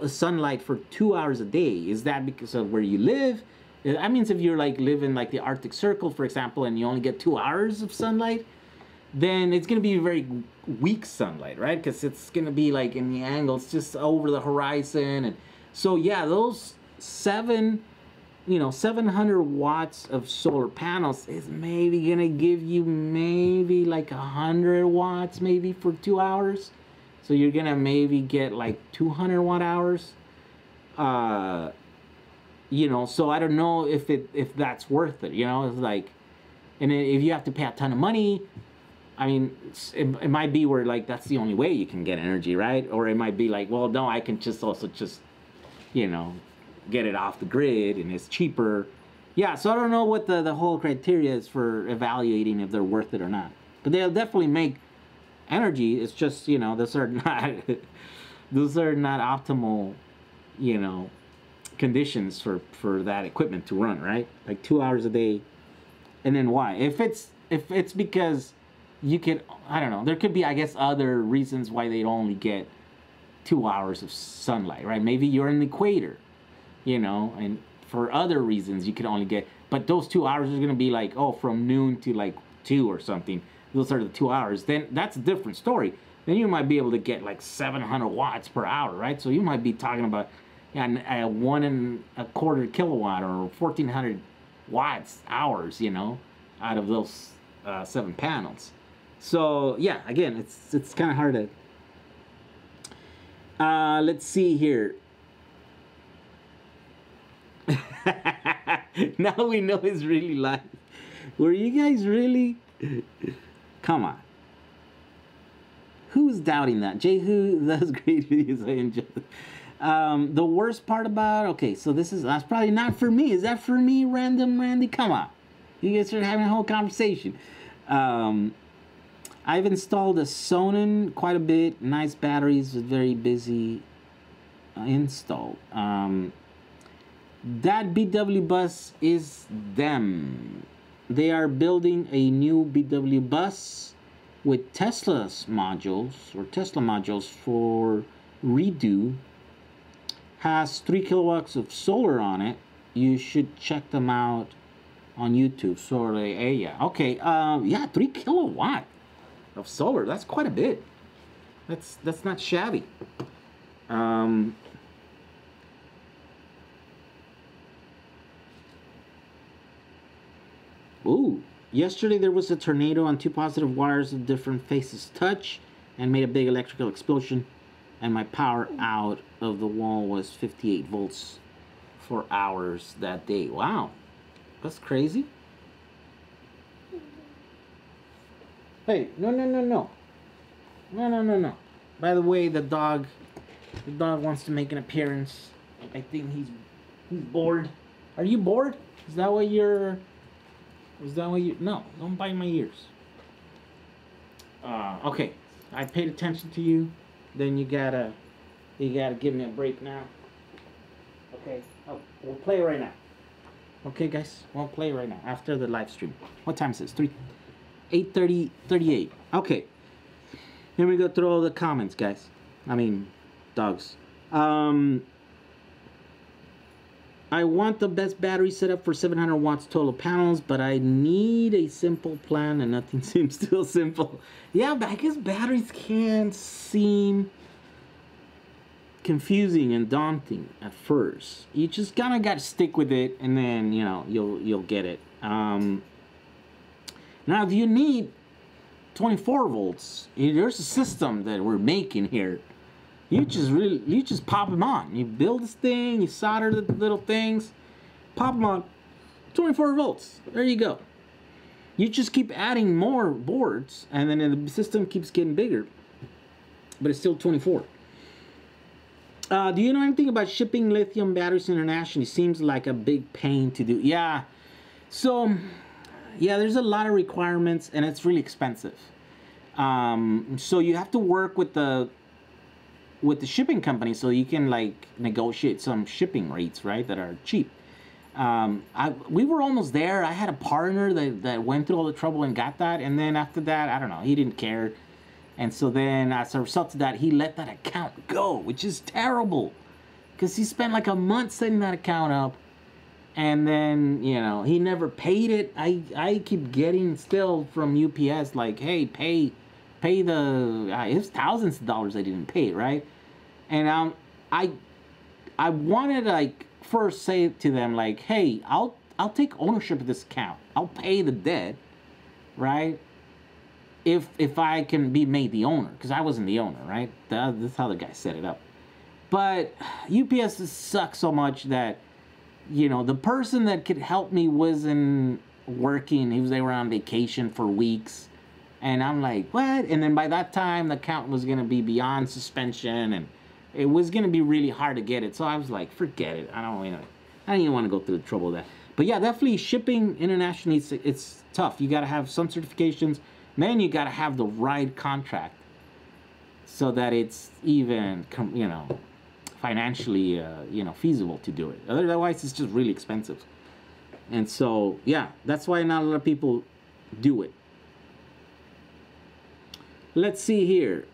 sunlight for 2 hours a day? Is that because of where you live? That means if you're like living like the Arctic Circle, for example, and you only get 2 hours of sunlight, then it's gonna be very weak sunlight, right? Because it's gonna be like in the angles just over the horizon, and so yeah, those 700 watts of solar panels is maybe gonna give you maybe like 100 watts maybe for 2 hours. So you're gonna maybe get like 200 watt hours. So I don't know if that's worth it. It's like, and if you have to pay a ton of money, I mean, it might be where like that's the only way you can get energy, right? Or it might be like, well, no, I can just get it off the grid and it's cheaper. Yeah, so I don't know what the whole criteria is for evaluating if they're worth it or not. But they'll definitely make energy. It's just, those are not optimal, conditions for that equipment to run, right? Like 2 hours a day. And then why? If it's because you could, I don't know, there could be, I guess, other reasons why they'd only get 2 hours of sunlight, right? Maybe you're in the equator, and for other reasons you could only get, but those 2 hours are going to be like, from noon to like 2 or something. Those are the 2 hours. Then that's a different story. Then you might be able to get like 700 watts per hour, right? So you might be talking about a 1.25 kilowatt or 1,400 watts hours, out of those 7 panels. So yeah, again, it's kind of hard to. Let's see here. Now we know it's really live. Were you guys really? Come on. Who's doubting that? Jehu, that's great videos. I enjoyed. The worst part about, okay, so that's probably not for me. Is that for me, Random Randy? Come on. You guys are having a whole conversation. I've installed a Sonnen quite a bit. Nice batteries, very busy install. That BW bus is them. They are building a new BW bus with Tesla modules for redo. Has 3 kilowatts of solar on it. You should check them out on YouTube. Okay. Yeah, 3 kilowatt of solar. That's quite a bit. That's not shabby. Ooh, yesterday there was a tornado and 2 positive wires of different faces touch and made a big electrical explosion, and my power out of the wall was 58 volts for hours that day. Wow, that's crazy. Hey, no. By the way, the dog wants to make an appearance. I think he's bored. Are you bored? Is that what you're... No, don't bite my ears. Okay, I paid attention to you. Then you gotta give me a break now. Okay, we'll play right now. Okay, guys, we'll play right now after the live stream. What time is this? 8:38. Okay, here we go through all the comments, guys. I mean, dogs. I want the best battery setup for 700 watts total panels, but I need a simple plan, and nothing seems too simple. Yeah, but I guess batteries can seem confusing and daunting at first. You just kind of got to stick with it, and then you'll get it. Now, if you need 24 volts, there's a system that we're making here. You just pop them on. You build this thing, you solder the little things, pop them on, 24 volts. There you go. You just keep adding more boards, and then the system keeps getting bigger, but it's still 24. Do you know anything about shipping lithium batteries internationally? Seems like a big pain to do. Yeah. So, yeah, there's a lot of requirements, and it's really expensive. So you have to work with the shipping company so you can like negotiate some shipping rates, right, that are cheap. We were almost there. I had a partner that went through all the trouble and got that, and then after that, I don't know, he didn't care. And so then as a result of that, he let that account go, which is terrible because he spent like a month setting that account up, and then, you know, he never paid it. I keep getting still from UPS like, hey, pay the, it was thousands of dollars I didn't pay, right? And I wanted to like first say to them like, hey, I'll take ownership of this account. I'll pay the debt, right? If I can be made the owner, because I wasn't the owner, right? That's how the guy set it up. But UPS sucks so much that, you know, the person that could help me wasn't working. They were on vacation for weeks. And I'm like, what? And then by that time, the account was going to be beyond suspension, and it was going to be really hard to get it. So I was like, forget it. I don't even want to go through the trouble of that. But yeah, definitely shipping internationally, it's tough. You got to have some certifications. Then you got to have the right contract so that it's even, you know, financially, you know, feasible to do it. Otherwise, it's just really expensive. And so, yeah, that's why not a lot of people do it. Let's see here.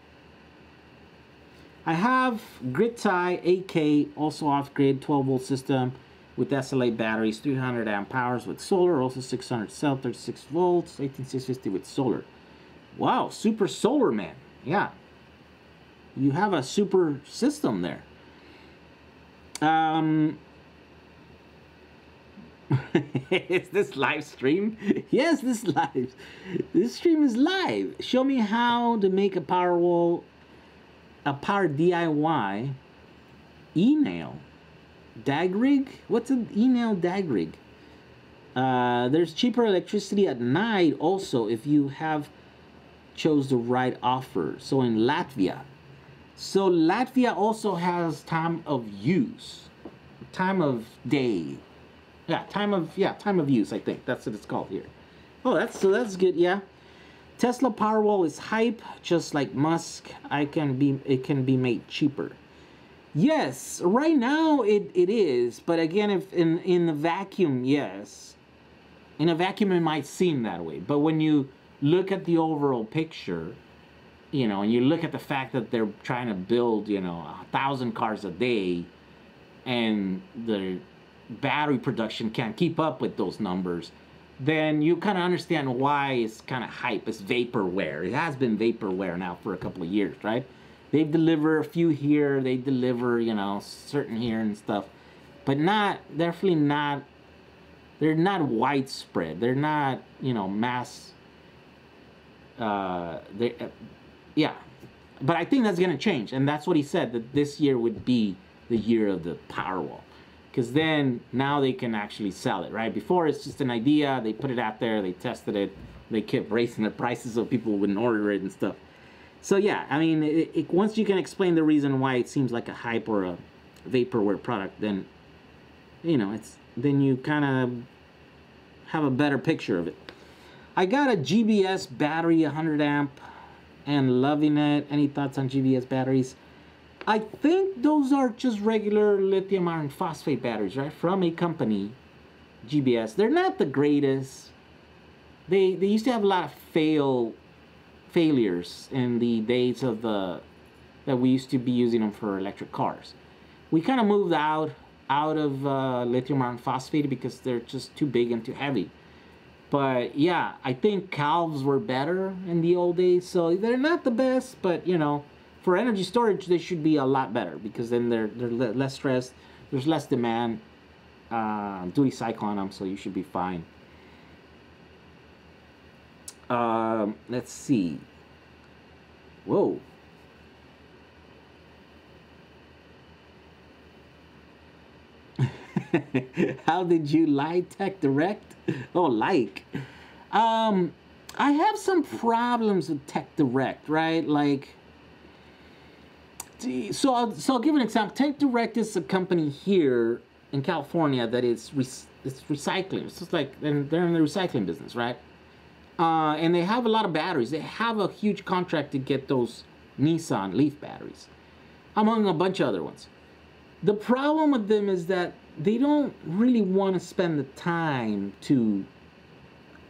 I have grid tie AK, also off-grid 12-volt system with SLA batteries, 300 amp hours with solar, also 600 cell, 36 volts, 18650 with solar. Wow, super solar, man. Yeah. You have a super system there. Is this live stream? Yes, this stream is live. Show me how to make a Powerwall, a power DIY e-nail dag rig. What's an e-nail dag rig? There's cheaper electricity at night also if you have chose the right offer. So in Latvia. So Latvia also has time of use, time of day. Yeah, time of use, I think. That's what it's called here. Oh, that's good, yeah. Tesla Powerwall is hype, just like Musk. It can be made cheaper. Yes, right now it is, but again, if in the vacuum, yes. In a vacuum it might seem that way, but when you look at the overall picture, you know, and you look at the fact that they're trying to build, you know, 1,000 cars a day, and the battery production can't keep up with those numbers, then you kind of understand why it's kind of hype. It's vaporware. It has been vaporware now for a couple of years, right? They deliver a few here, they deliver, you know, certain here and stuff, but definitely not, they're not widespread. They're not, you know, mass. Yeah, but I think that's going to change, and that's what he said, that this year would be the year of the Powerwall, because then now they can actually sell it, right? Before it's just an idea, they put it out there, they tested it, they kept raising the prices so people wouldn't order it and stuff. So yeah, I mean, once you can explain the reason why it seems like a hype or a vaporware product, then, you know, then you kind of have a better picture of it. I got a GBS battery, 100 amp, and loving it. Any thoughts on GBS batteries? I think those are just regular lithium iron phosphate batteries, right? From a company, GBS. They're not the greatest. They used to have a lot of failures in the days of that we used to be using them for electric cars. We kind of moved out of lithium iron phosphate because they're just too big and too heavy. But yeah, I think calves were better in the old days, so they're not the best, but you know, for energy storage they should be a lot better, because then they're less stressed, there's less demand, duty cycle on them, so you should be fine. Let's see. Whoa. How did you like Tech Direct? Oh, like. I have some problems with Tech Direct, right? Like, So I'll give an example. Tech Direct is a company here in California that is it's recycling. It's just like they're in the recycling business, right? And they have a lot of batteries. They have a huge contract to get those Nissan Leaf batteries, among a bunch of other ones. The problem with them is that they don't really want to spend the time to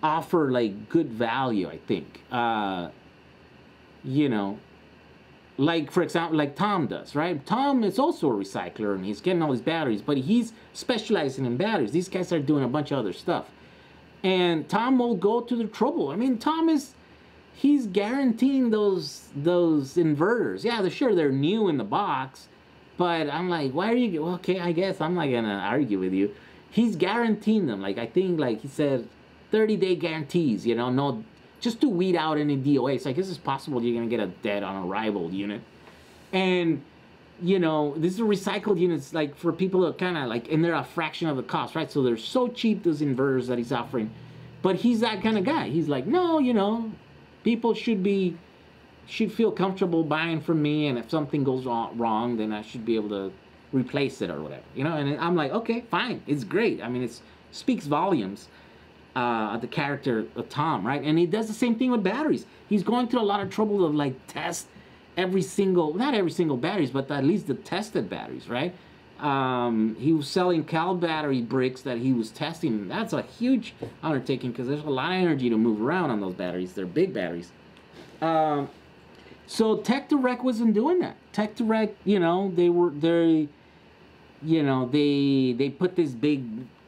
offer like good value, I think. You know, like for example, like Tom does, right? Tom is also a recycler and he's getting all these batteries, but he's specializing in batteries. These guys are doing a bunch of other stuff. And Tom will go to the trouble. I mean, he's guaranteeing those inverters. Yeah, they're new in the box, but I'm like, why are you, well, okay, I guess I'm not gonna argue with you. He's guaranteeing them. Like, I think, like he said, 30-day guarantees, you know, no, just to weed out any DOA. It's like, this is possible you're gonna get a dead on arrival unit. And, you know, this is a recycled units, like, for people that kind of, like, and they're a fraction of the cost, right? So they're so cheap, those inverters that he's offering. But he's that kind of guy. He's like, no, you know, people should feel comfortable buying from me, and if something goes wrong, then I should be able to replace it or whatever, you know? And I'm like, okay, fine, it's great. I mean, it speaks volumes of the character of Tom, right? And he does the same thing with batteries. He's going through a lot of trouble to, like, test not every single batteries, but at least the tested batteries, right? He was selling Cal battery bricks that he was testing. That's a huge undertaking because there's a lot of energy to move around on those batteries. They're big batteries. So Tech Direct wasn't doing that. Tech Direct, you know, they put this big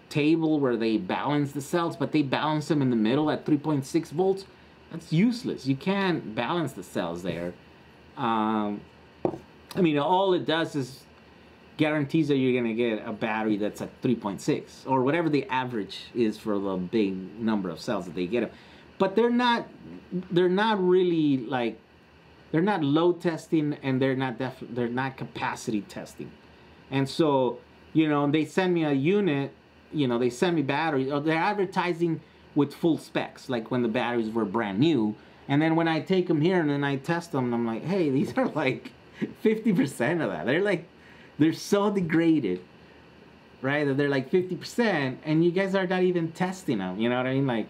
table where they balance the cells, but they balance them in the middle at 3.6 volts. That's useless. You can't balance the cells there. I mean, all it does is guarantees that you're going to get a battery that's at 3.6 or whatever the average is for the big number of cells that they get. But they're not really, like, they're not load testing, and they're not capacity testing. And so, you know, they send me a unit, you know, they send me batteries, or they're advertising with full specs, like when the batteries were brand new. And then when I take them here and then I test them, and I'm like, hey, these are like 50% of that. They're so degraded, right? That they're like 50%, and you guys are not even testing them. You know what I mean? Like,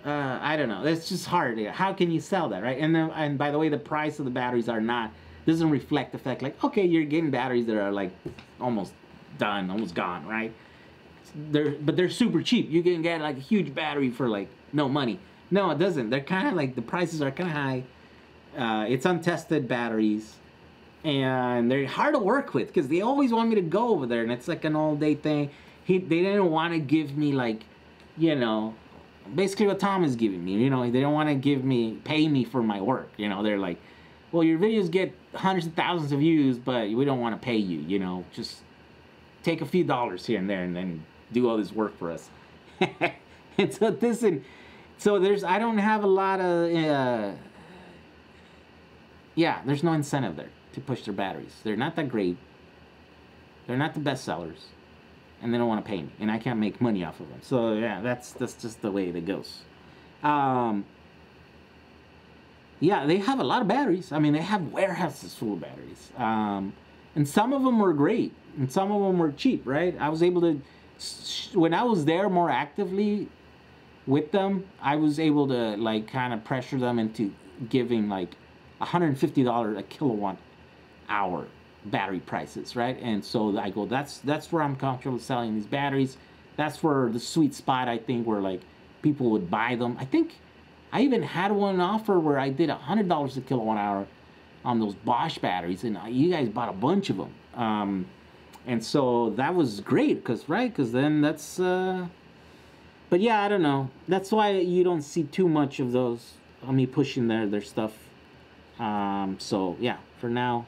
I don't know. It's just hard. How can you sell that, right? And by the way, the price of the batteries doesn't reflect the fact, like, okay, you're getting batteries that are like almost done, almost gone, right? But they're super cheap. You can get like a huge battery for like no money. No, it doesn't. They're kind of like, the prices are kind of high. It's untested batteries, and they're hard to work with because they always want me to go over there, and it's like an all-day thing. They didn't want to give me, like, you know, basically what Tom is giving me. You know, they don't want to pay me for my work. You know, they're like, well, your videos get hundreds of thousands of views, but we don't want to pay you. You know, just take a few dollars here and there, and then do all this work for us. And so I don't have a lot of, there's no incentive there to push their batteries. They're not that great. They're not the best sellers, and they don't want to pay me, and I can't make money off of them. So yeah, that's just the way it goes. Yeah, they have a lot of batteries. I mean, they have warehouses full of batteries. And some of them were great, and some of them were cheap, right? I was able to, when I was there more actively with them, I was able to, like, kind of pressure them into giving like $150 a kilowatt hour battery prices, right? And so I go, that's where I'm comfortable selling these batteries. That's where the sweet spot, I think, where like people would buy them. I think I even had one offer where I did $100 a kilowatt hour on those Bosch batteries, and you guys bought a bunch of them. And so that was great, because then that's, but yeah, I don't know. That's why you don't see too much of those, of me pushing their stuff. So yeah, for now,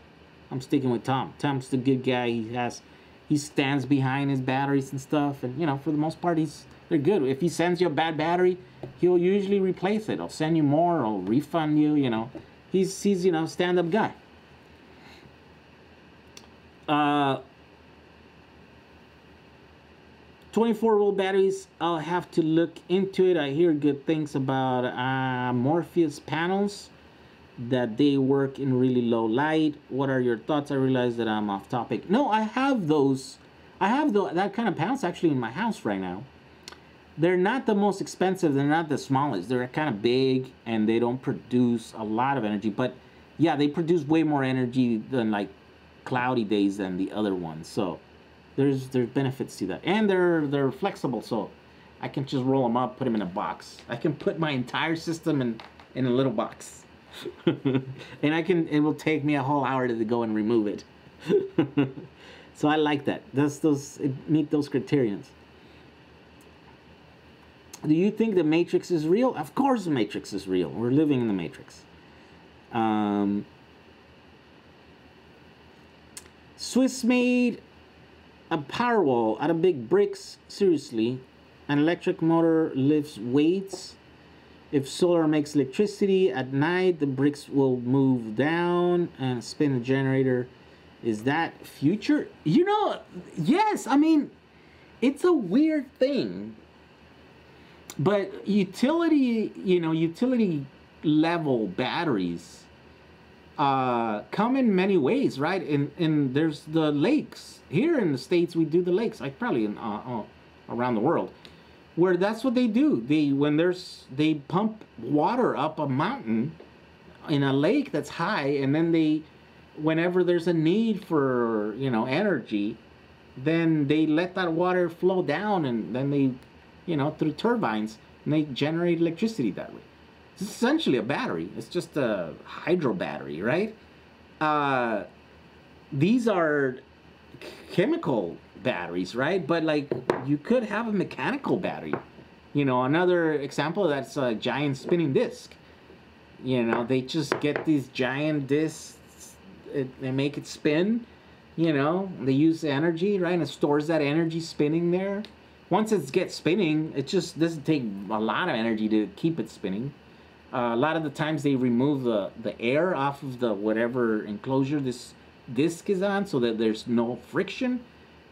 I'm sticking with Tom. Tom's the good guy. He stands behind his batteries and stuff, and you know, for the most part, they're good. If he sends you a bad battery, he'll usually replace it. He'll send you more, or refund you. You know, he's you know, stand-up guy. 24-volt batteries, I'll have to look into it. I hear good things about Morpheus panels, that they work in really low light. What are your thoughts? I realize that I'm off topic. No, I have those. I have that kind of panels actually in my house right now. They're not the most expensive. They're not the smallest. They're kind of big and they don't produce a lot of energy. But yeah, they produce way more energy than like cloudy days than the other ones. So there's benefits to that, and they're flexible. So I can just roll them up, put them in a box. I can put my entire system in a little box, and it will take me a whole hour to go and remove it. So I like that. It meet those criterions. Do you think the Matrix is real? Of course the Matrix is real. We're living in the Matrix. Swiss made a Powerwall out of big bricks. Seriously. An electric motor lifts weights. If solar makes electricity at night, the bricks will move down and spin a generator. Is that future? You know, yes. I mean, it's a weird thing. But utility level batteries come in many ways, right? And there's the lakes. Here in the States, we do the lakes, like probably around the world, where that's what they do. They pump water up a mountain in a lake that's high, and then whenever there's a need for, energy, then they let that water flow down, and then they, through turbines, and they generate electricity that way. It's essentially a battery. It's just a hydro battery, right? These are chemical batteries, right? But like, you could have a mechanical battery. Another example, that's a giant spinning disc. They just get these giant discs, they make it spin, they use energy, right? And it stores that energy spinning there. Once it gets spinning, it just doesn't take a lot of energy to keep it spinning. A lot of the times they remove the air off of the whatever enclosure this disc is on, so that there's no friction,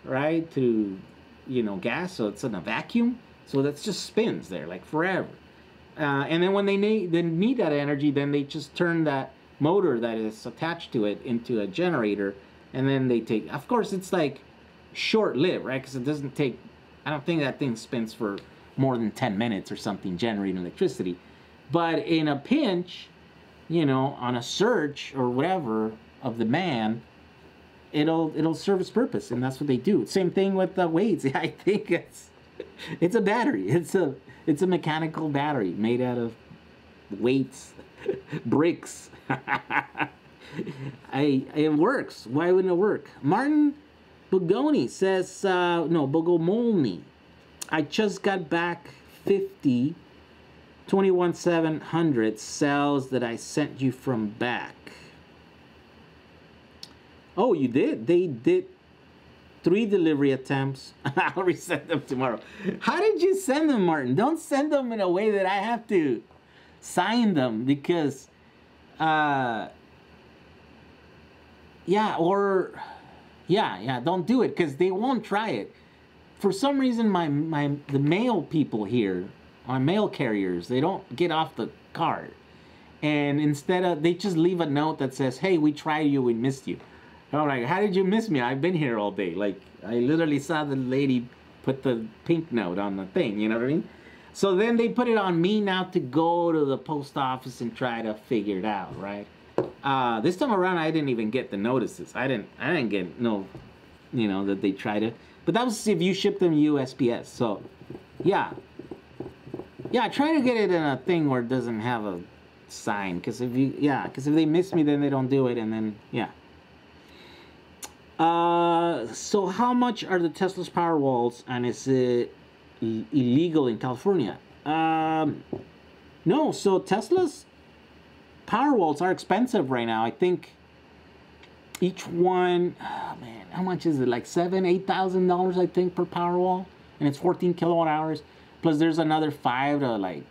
right, to gas, so it's in a vacuum, so that just spins there like forever. And then when they need that energy, then they just turn that motor that is attached to it into a generator, and then they take, of course it's like short-lived, right, because it doesn't take, I don't think that thing spins for more than 10 minutes or something generating electricity. But in a pinch, on a search or whatever of the man, it'll serve its purpose, and that's what they do. Same thing with the weights. I think it's a battery. It's a mechanical battery made out of weights, bricks. It works. Why wouldn't it work? Martin Bogoni says, Bogomolny. I just got back 50 21700 cells that I sent you from back. Oh, you did? They did 3 delivery attempts. I'll resend them tomorrow. How did you send them, Martin? Don't send them in a way that I have to sign them, because don't do it, because they won't try it. For some reason, the mail people here, my mail carriers, they don't get off the cart, and instead they just leave a note that says, "Hey, we tried you, we missed you." I'm like, how did you miss me? I've been here all day. Like, I literally saw the lady put the pink note on the thing, you know what I mean? So then they put it on me now to go to the post office and try to figure it out, right? This time around, I didn't even get the notices. I didn't get that they tried to. But that was if you ship them USPS. So, yeah, try to get it in a thing where it doesn't have a sign. Because if they miss me, then they don't do it, and then so how much are the Tesla's Powerwalls, and is it illegal in California? No, so Tesla's Powerwalls are expensive right now. I think each one, how much is it? Like $7,000-8,000, I think, per Powerwall, and it's 14 kilowatt hours. Plus, there's another $5,000 to like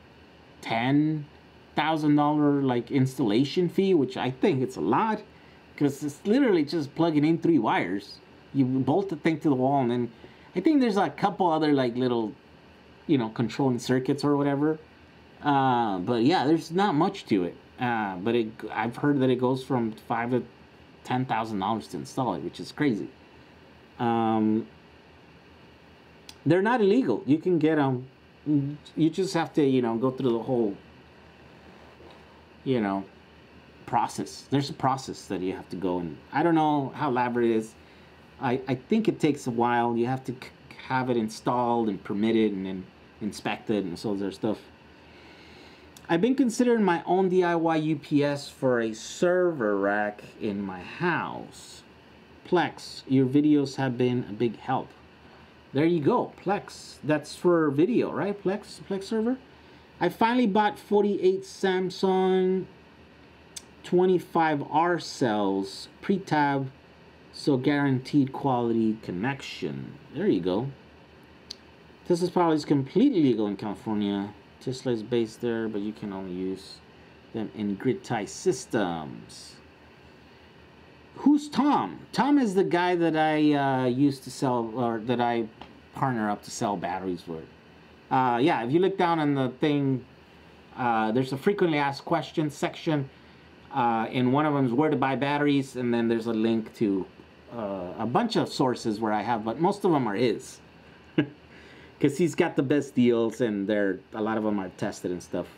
$10,000 like installation fee, which I think it's a lot. Because it's literally just plugging in 3 wires. You bolt the thing to the wall, and then I think there's a couple other like little, controlling circuits or whatever. But yeah, there's not much to it. But I've heard that it goes from $5,000 to $10,000 to install it, which is crazy. They're not illegal. You can get them. You just have to, go through the whole, process. There's a process that you have to go, and I don't know how elaborate it is. I think it takes a while. You have to have it installed and permitted and then inspected and so there's stuff. I've been considering my own DIY UPS for a server rack in my house. Plex, your videos have been a big help. There you go, Plex. That's for video, right? Plex server. I finally bought 48 Samsung 25R cells, pre-tab, so guaranteed quality connection. There you go. Tesla's Powerwall is completely legal in California. Tesla is based there, but you can only use them in grid-tie systems. Who's Tom? Tom is the guy that I used to sell, or that I partner up to sell batteries with. Yeah, if you look down on the thing, there's a frequently asked questions section, and one of them is where to buy batteries, and then there's a link to a bunch of sources where I have, but most of them are his. Because he's got the best deals, and a lot of them are tested and stuff.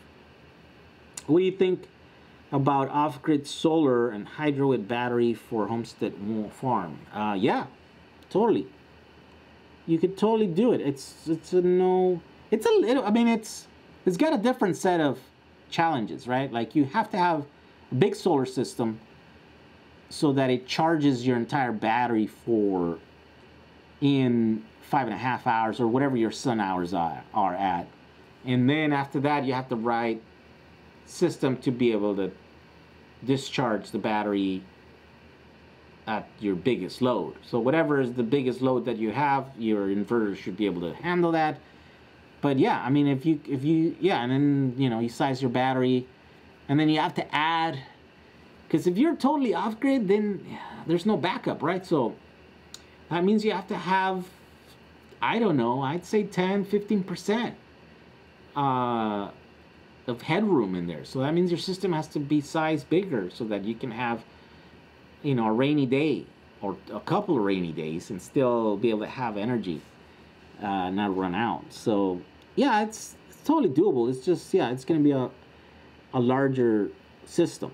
What do you think about off-grid solar and hydro with battery for homestead farm? Yeah, totally. You could totally do it. It's a little. I mean, it's got a different set of challenges, right? Like you have to have a big solar system so that it charges your entire battery in 5.5 hours or whatever your sun hours are at. And then after that, you have the right system to be able to discharge the battery at your biggest load. So whatever is the biggest load that you have, your inverter should be able to handle that. But yeah, I mean, if you and then you size your battery, and then you have to add, because if you're totally off grid, then there's no backup, right? So that means you have to have, I don't know, I'd say 10-15% of headroom in there. So that means your system has to be sized bigger so that you can have, a rainy day or a couple of rainy days and still be able to have energy, not run out. So yeah, it's totally doable. It's just, yeah, it's going to be a larger system.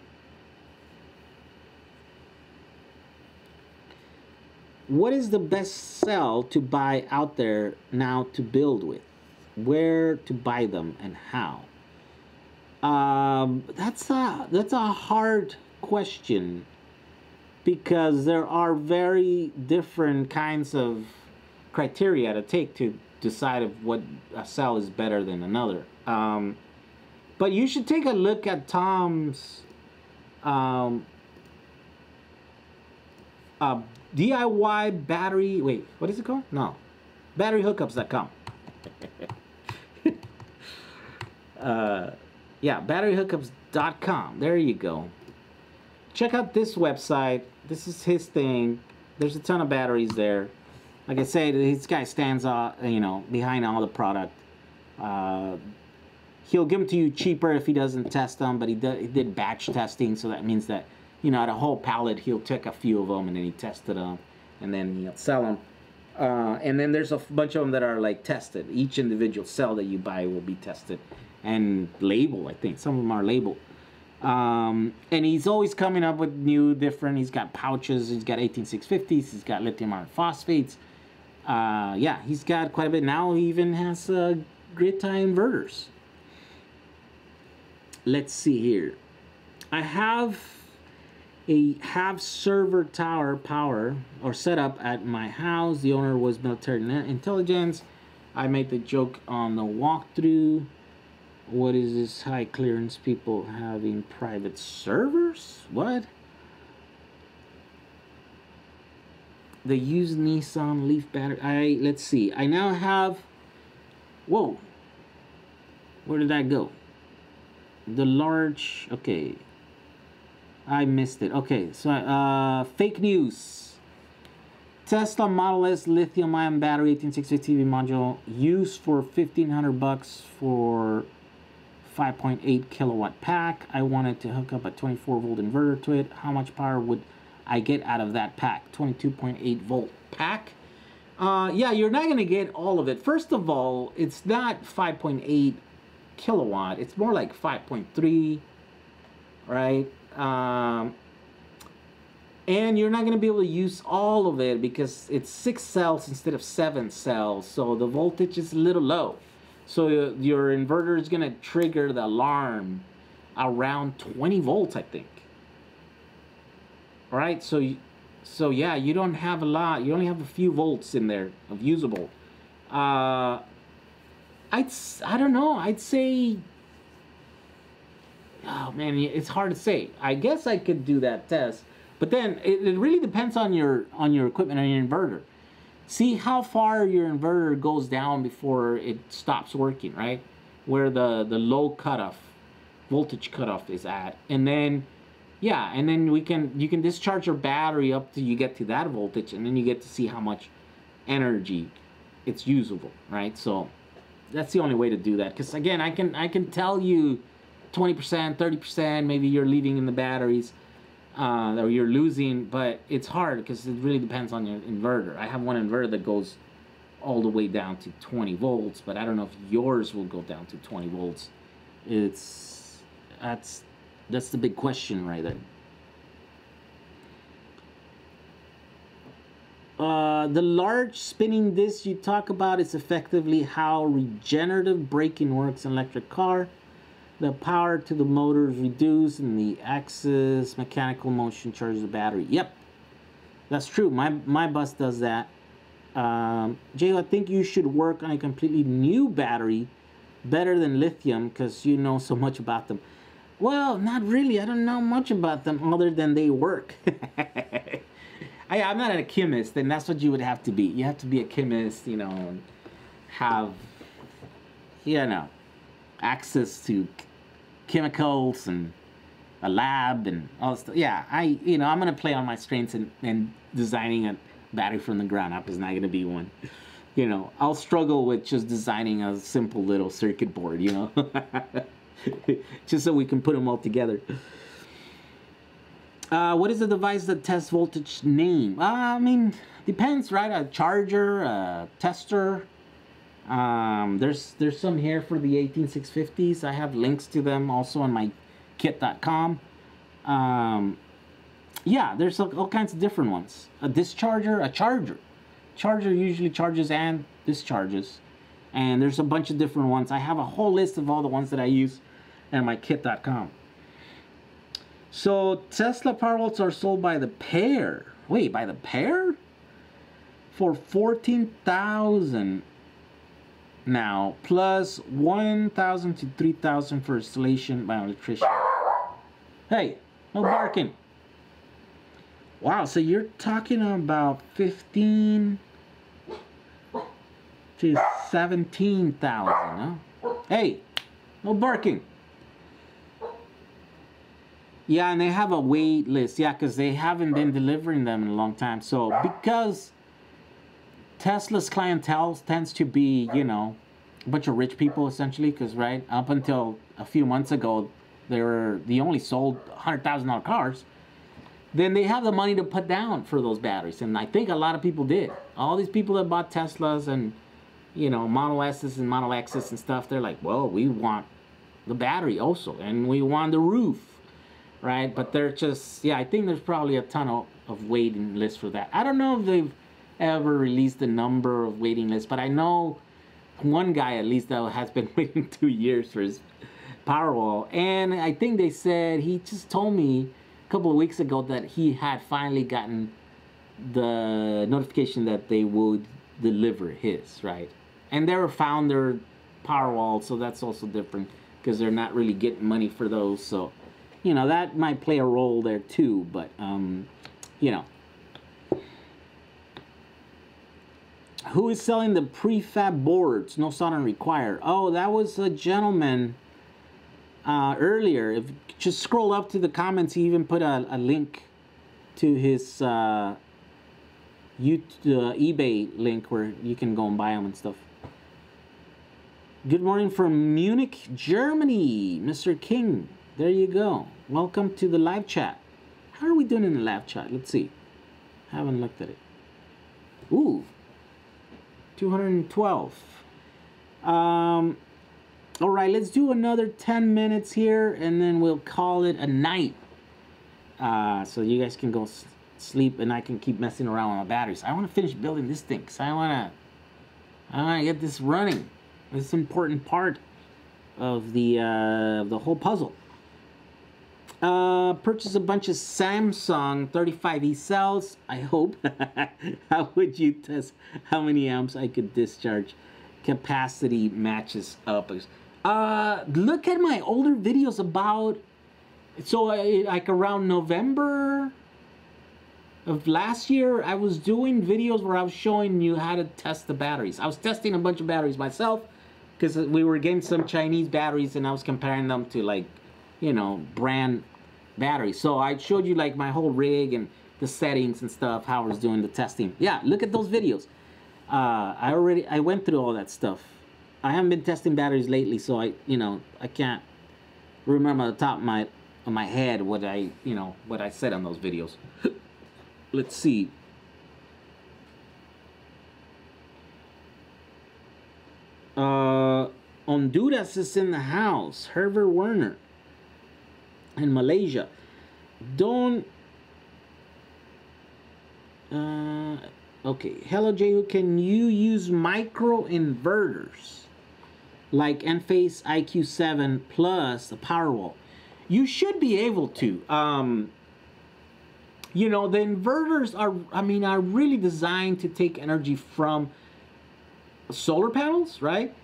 What is the best cell to buy out there now to build with? Where to buy them and how? That's a hard question because there are very different kinds of criteria to take to decide if what a cell is better than another. But you should take a look at Tom's DIY battery. Wait, what is it called? No, batteryhookups.com. Yeah, batteryhookups.com. There you go. Check out this website. This is his thing. There's a ton of batteries there. Like I said, this guy stands behind all the product. He'll give them to you cheaper if he doesn't test them, but he did batch testing, so that means that at a whole pallet, he'll take a few of them and then he tested them, and then he'll sell them. And then there's a bunch of them that are like tested. Each individual cell that you buy will be tested and labeled. I think some of them are labeled. And he's always coming up with new, different. He's got pouches. He's got 18650s. He's got lithium iron phosphates. Yeah, he's got quite a bit now. He even has grid-tie inverters. Let's see here. I have a server tower power or setup at my house. The owner was military intelligence. I made the joke on the walkthrough. What is this high clearance people having private servers? What? They use Nissan Leaf battery. Let's see. I now have. Whoa. Where did that go? The large. Okay. I missed it. Okay, so fake news. Tesla Model S lithium-ion battery 18650 TV module used for $1,500 for 5.8 kilowatt pack. I wanted to hook up a 24 volt inverter to it. How much power would I get out of that pack? 22.8 volt pack. Yeah, you're not going to get all of it. First of all, it's not 5.8 kilowatt. It's more like 5.3, right? And you're not going to be able to use all of it because it's 6 cells instead of 7 cells. So the voltage is a little low. So your inverter is going to trigger the alarm around 20 volts, I think. All right, so yeah, you don't have a lot. You only have a few volts in there of usable. I don't know. I'd say, oh man, it's hard to say. I guess I could do that test, but then it really depends on your equipment and your inverter. See how far your inverter goes down before it stops working, right? Where the low cutoff, voltage cutoff is at, and then yeah, and then you can discharge your battery up till you get to that voltage, and then you get to see how much energy it's usable, right? So that's the only way to do that. Because again, I can tell you 20%, 30%, maybe you're leaving in the batteries, or you're losing, but it's hard because it really depends on your inverter. I have one inverter that goes all the way down to 20 volts, but I don't know if yours will go down to 20 volts. That's the big question right there. The large spinning disc you talk about is effectively how regenerative braking works in an electric car. The power to the motor is reduced and the axis mechanical motion charges the battery. Yep, that's true. My bus does that. Jay, I think you should work on a completely new battery, better than lithium, because you know so much about them. Well, not really. I don't know much about them other than they work. I'm not a chemist, and that's what you would have to be. You have to be a chemist, you know, and have, you know, access to chemicals and a lab and all this stuff. Yeah, I'm going to play on my strengths, and designing a battery from the ground up is not going to be one. You know, I'll struggle with just designing a simple little circuit board, you know, just so we can put them all together. What is the device that tests voltage name? I mean, depends, right? A charger, a tester. There's some here for the 18650s. I have links to them also on my kit.com. Yeah, there's all kinds of different ones. A discharger, a charger. Charger usually charges and discharges. And there's a bunch of different ones. I have a whole list of all the ones that I use at my kit.com. So Tesla Powerwalls are sold by the pair. Wait, by the pair? For $14,000 now, plus $1,000 to $3,000 for installation by an electrician. Hey, no barking. Wow, so you're talking about 15 to 17,000, huh? Hey, no barking. Yeah, and they have a wait list. Yeah, because they haven't been delivering them in a long time. So because Tesla's clientele tends to be, you know, a bunch of rich people essentially, because right up until a few months ago, they only sold $100,000 cars. Then they have the money to put down for those batteries, and I think a lot of people did. All these people that bought Teslas and, you know, Model S's and Model X's and stuff, they're like, well, we want the battery also, and we want the roof. Right, but they're just, yeah, I think there's probably a ton of waiting lists for that. I don't know if they've ever released the number of waiting lists, but I know one guy at least that has been waiting 2 years for his Powerwall, and I think they said, he just told me a couple of weeks ago that he had finally gotten the notification that they would deliver his, right? And they're a founder Powerwall, so that's also different because they're not really getting money for those, so you know, that might play a role there too, but, you know. Who is selling the prefab boards? No soldering required. Oh, that was a gentleman earlier. Just scroll up to the comments. He even put a link to his eBay link where you can go and buy them and stuff. Good morning from Munich, Germany, Mr. King. There you go. Welcome to the live chat. How are we doing in the live chat? Let's see. Haven't looked at it. Ooh, 212. All right, let's do another 10 minutes here, and then we'll call it a night. So you guys can go sleep, and I can keep messing around with my batteries. I want to finish building this thing, because I want to get this running. This is an important part of the whole puzzle. Purchase a bunch of Samsung 35E cells, I hope. How would you test how many amps I could discharge? Capacity matches up. Look at my older videos about, so like around November of last year, I was doing videos where I was showing you how to test the batteries. I was testing a bunch of batteries myself because we were getting some Chinese batteries and I was comparing them to, like, you know, brand batteries. So I showed you like my whole rig and the settings and stuff, how I was doing the testing. Yeah, look at those videos. I went through all that stuff. I haven't been testing batteries lately, so I can't remember at the top of my head what I said on those videos. Let's see. Honduras is in the house. Herbert Werner in Malaysia. Okay. Hello, Jehu. Can you use micro inverters like Enphase IQ7 plus the Powerwall? You should be able to. You know, the inverters are really designed to take energy from solar panels, right?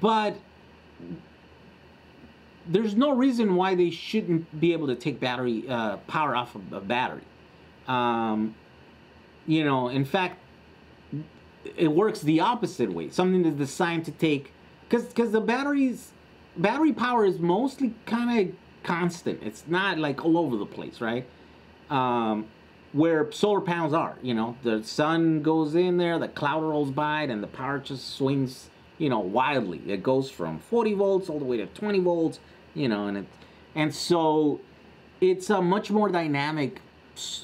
But there's no reason why they shouldn't be able to take battery power off of a battery. You know, in fact, it works the opposite way. Something that's designed to take, because the battery power is mostly kind of constant. It's not like all over the place, right? Where solar panels are, you know, the sun goes in there, the cloud rolls by it, and the power just swings, you know, wildly. It goes from 40 volts all the way to 20 volts, you know, and so it's a much more dynamic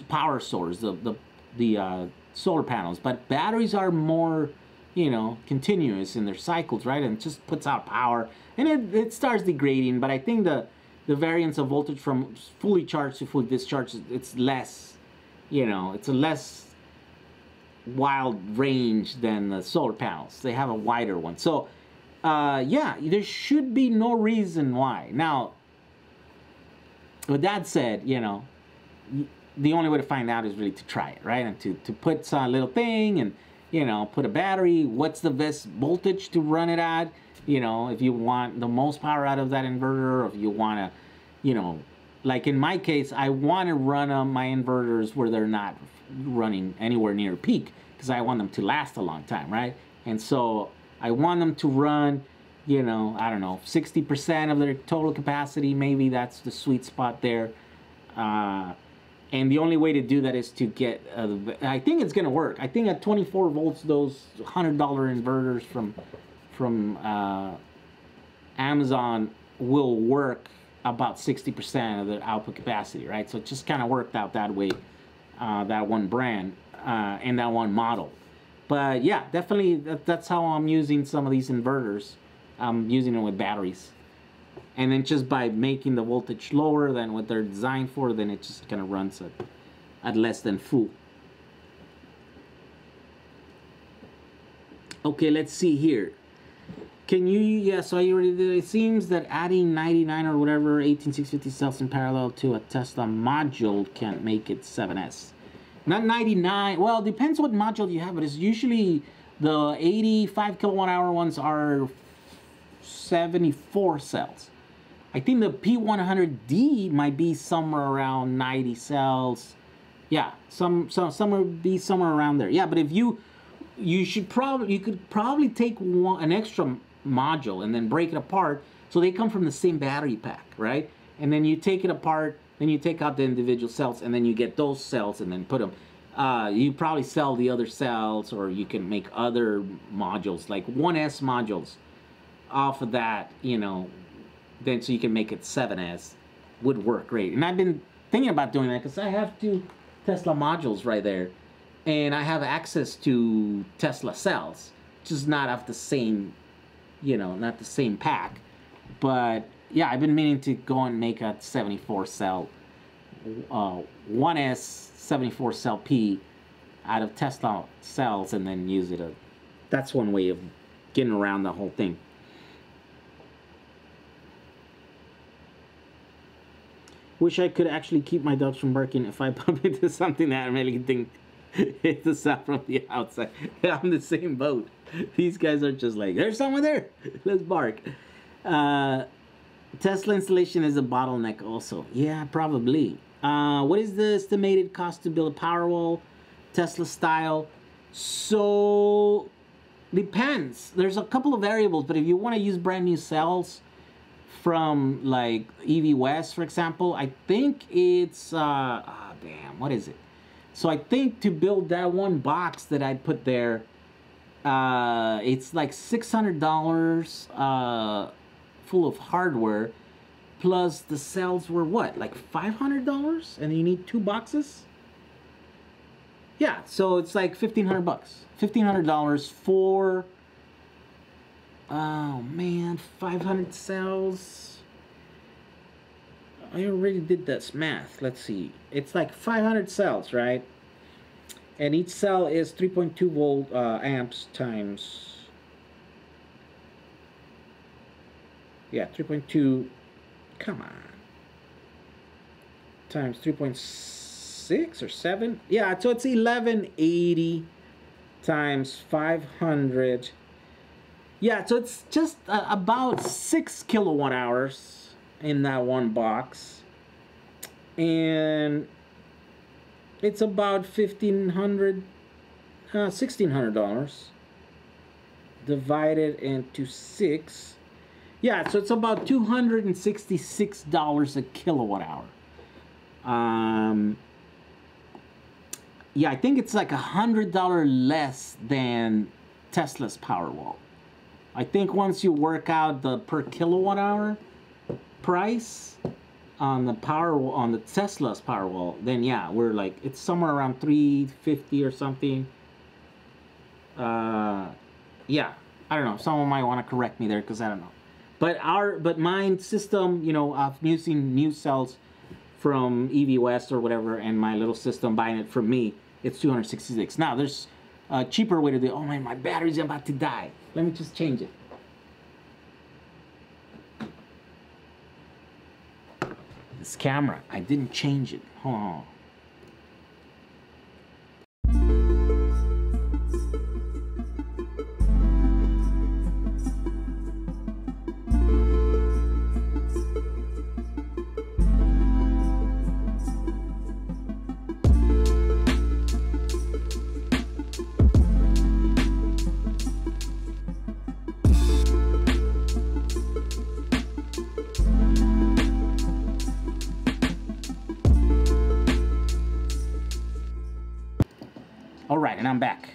power source, the solar panels. But batteries are more, you know, continuous in their cycles, right? And it just puts out power, and it starts degrading. But I think the variance of voltage from fully charged to fully discharged, it's less, you know, it's a less wild range than the solar panels. They have a wider one. So, yeah, there should be no reason why. Now, with that said, you know, the only way to find out is really to try it, right? And to put some little thing and, you know, put a battery. What's the best voltage to run it at? You know, if you want the most power out of that inverter, or if you want to, you know, like in my case, I want to run my inverters where they're not running anywhere near peak, because I want them to last a long time, right? And so I want them to run, you know, I don't know, 60% of their total capacity. Maybe that's the sweet spot there. And the only way to do that is to get, I think it's going to work. I think at 24 volts, those $100 inverters from Amazon will work about 60% of the output capacity, right? So it just kind of worked out that way, that one brand and that one model. But yeah, definitely that's how I'm using some of these inverters. I'm using them with batteries. And then just by making the voltage lower than what they're designed for, then it just kind of runs at less than full. Okay, let's see here. Can you, yeah, so I already did. It seems that adding 99 or whatever 18650 cells in parallel to a Tesla module can't make it 7S. Not 99, well, it depends what module you have, but it's usually the 85 kilowatt hour ones are 74 cells. I think the P100D might be somewhere around 90 cells. Yeah, somewhere be somewhere around there. Yeah, but if you could probably take an extra module and then break it apart, so they come from the same battery pack, right? And then you take it apart, then you take out the individual cells, and then you get those cells and then put them. You probably sell the other cells, or you can make other modules like 1S modules. off of that, you know, then so you can make it 7S, would work great. And I've been thinking about doing that because I have 2 Tesla modules right there, and I have access to Tesla cells, just not of the same, you know, not the same pack. But yeah, I've been meaning to go and make a 74 cell, 1S 74 cell P out of Tesla cells and then use it. That's one way of getting around the whole thing. Wish I could actually keep my dogs from barking if I bump into something that I really think hits the sound from the outside. I'm the same boat. These guys are just like, there's someone there. Let's bark. Tesla installation is a bottleneck also. Yeah, probably. What is the estimated cost to build a Powerwall Tesla style? So, depends. There's a couple of variables, but if you want to use brand new cells from like EV West, for example, I think it's, damn, what is it? So I think to build that one box that I put there, it's like $600 full of hardware, plus the cells were what, like $500, and you need 2 boxes. Yeah, so it's like $1,500 bucks. $1,500 for, oh man, 500 cells. I already did this math. Let's see. It's like 500 cells, right? And each cell is 3.2 volt amps times, yeah, 3.2, come on, times 3.6 or 7. Yeah, so it's 1180 times 500. Yeah, so it's just about 6 kilowatt hours in that one box, and it's about $1,600 divided into 6. Yeah, so it's about $266 a kilowatt hour. Yeah, I think it's like $100 less than Tesla's Powerwall. I think once you work out the per kilowatt hour price on the Powerwall, on the Tesla's Powerwall, then yeah, we're like, it's somewhere around $350 or something. Yeah, I don't know. Someone might want to correct me there because I don't know. But mine system, you know, of using new cells from EV West or whatever, and my little system buying it from me, it's $266. Now there's a cheaper way to do it. Oh man, my battery's about to die. Let me just change it. This camera, I didn't change it. Hold on. All right, and I'm back.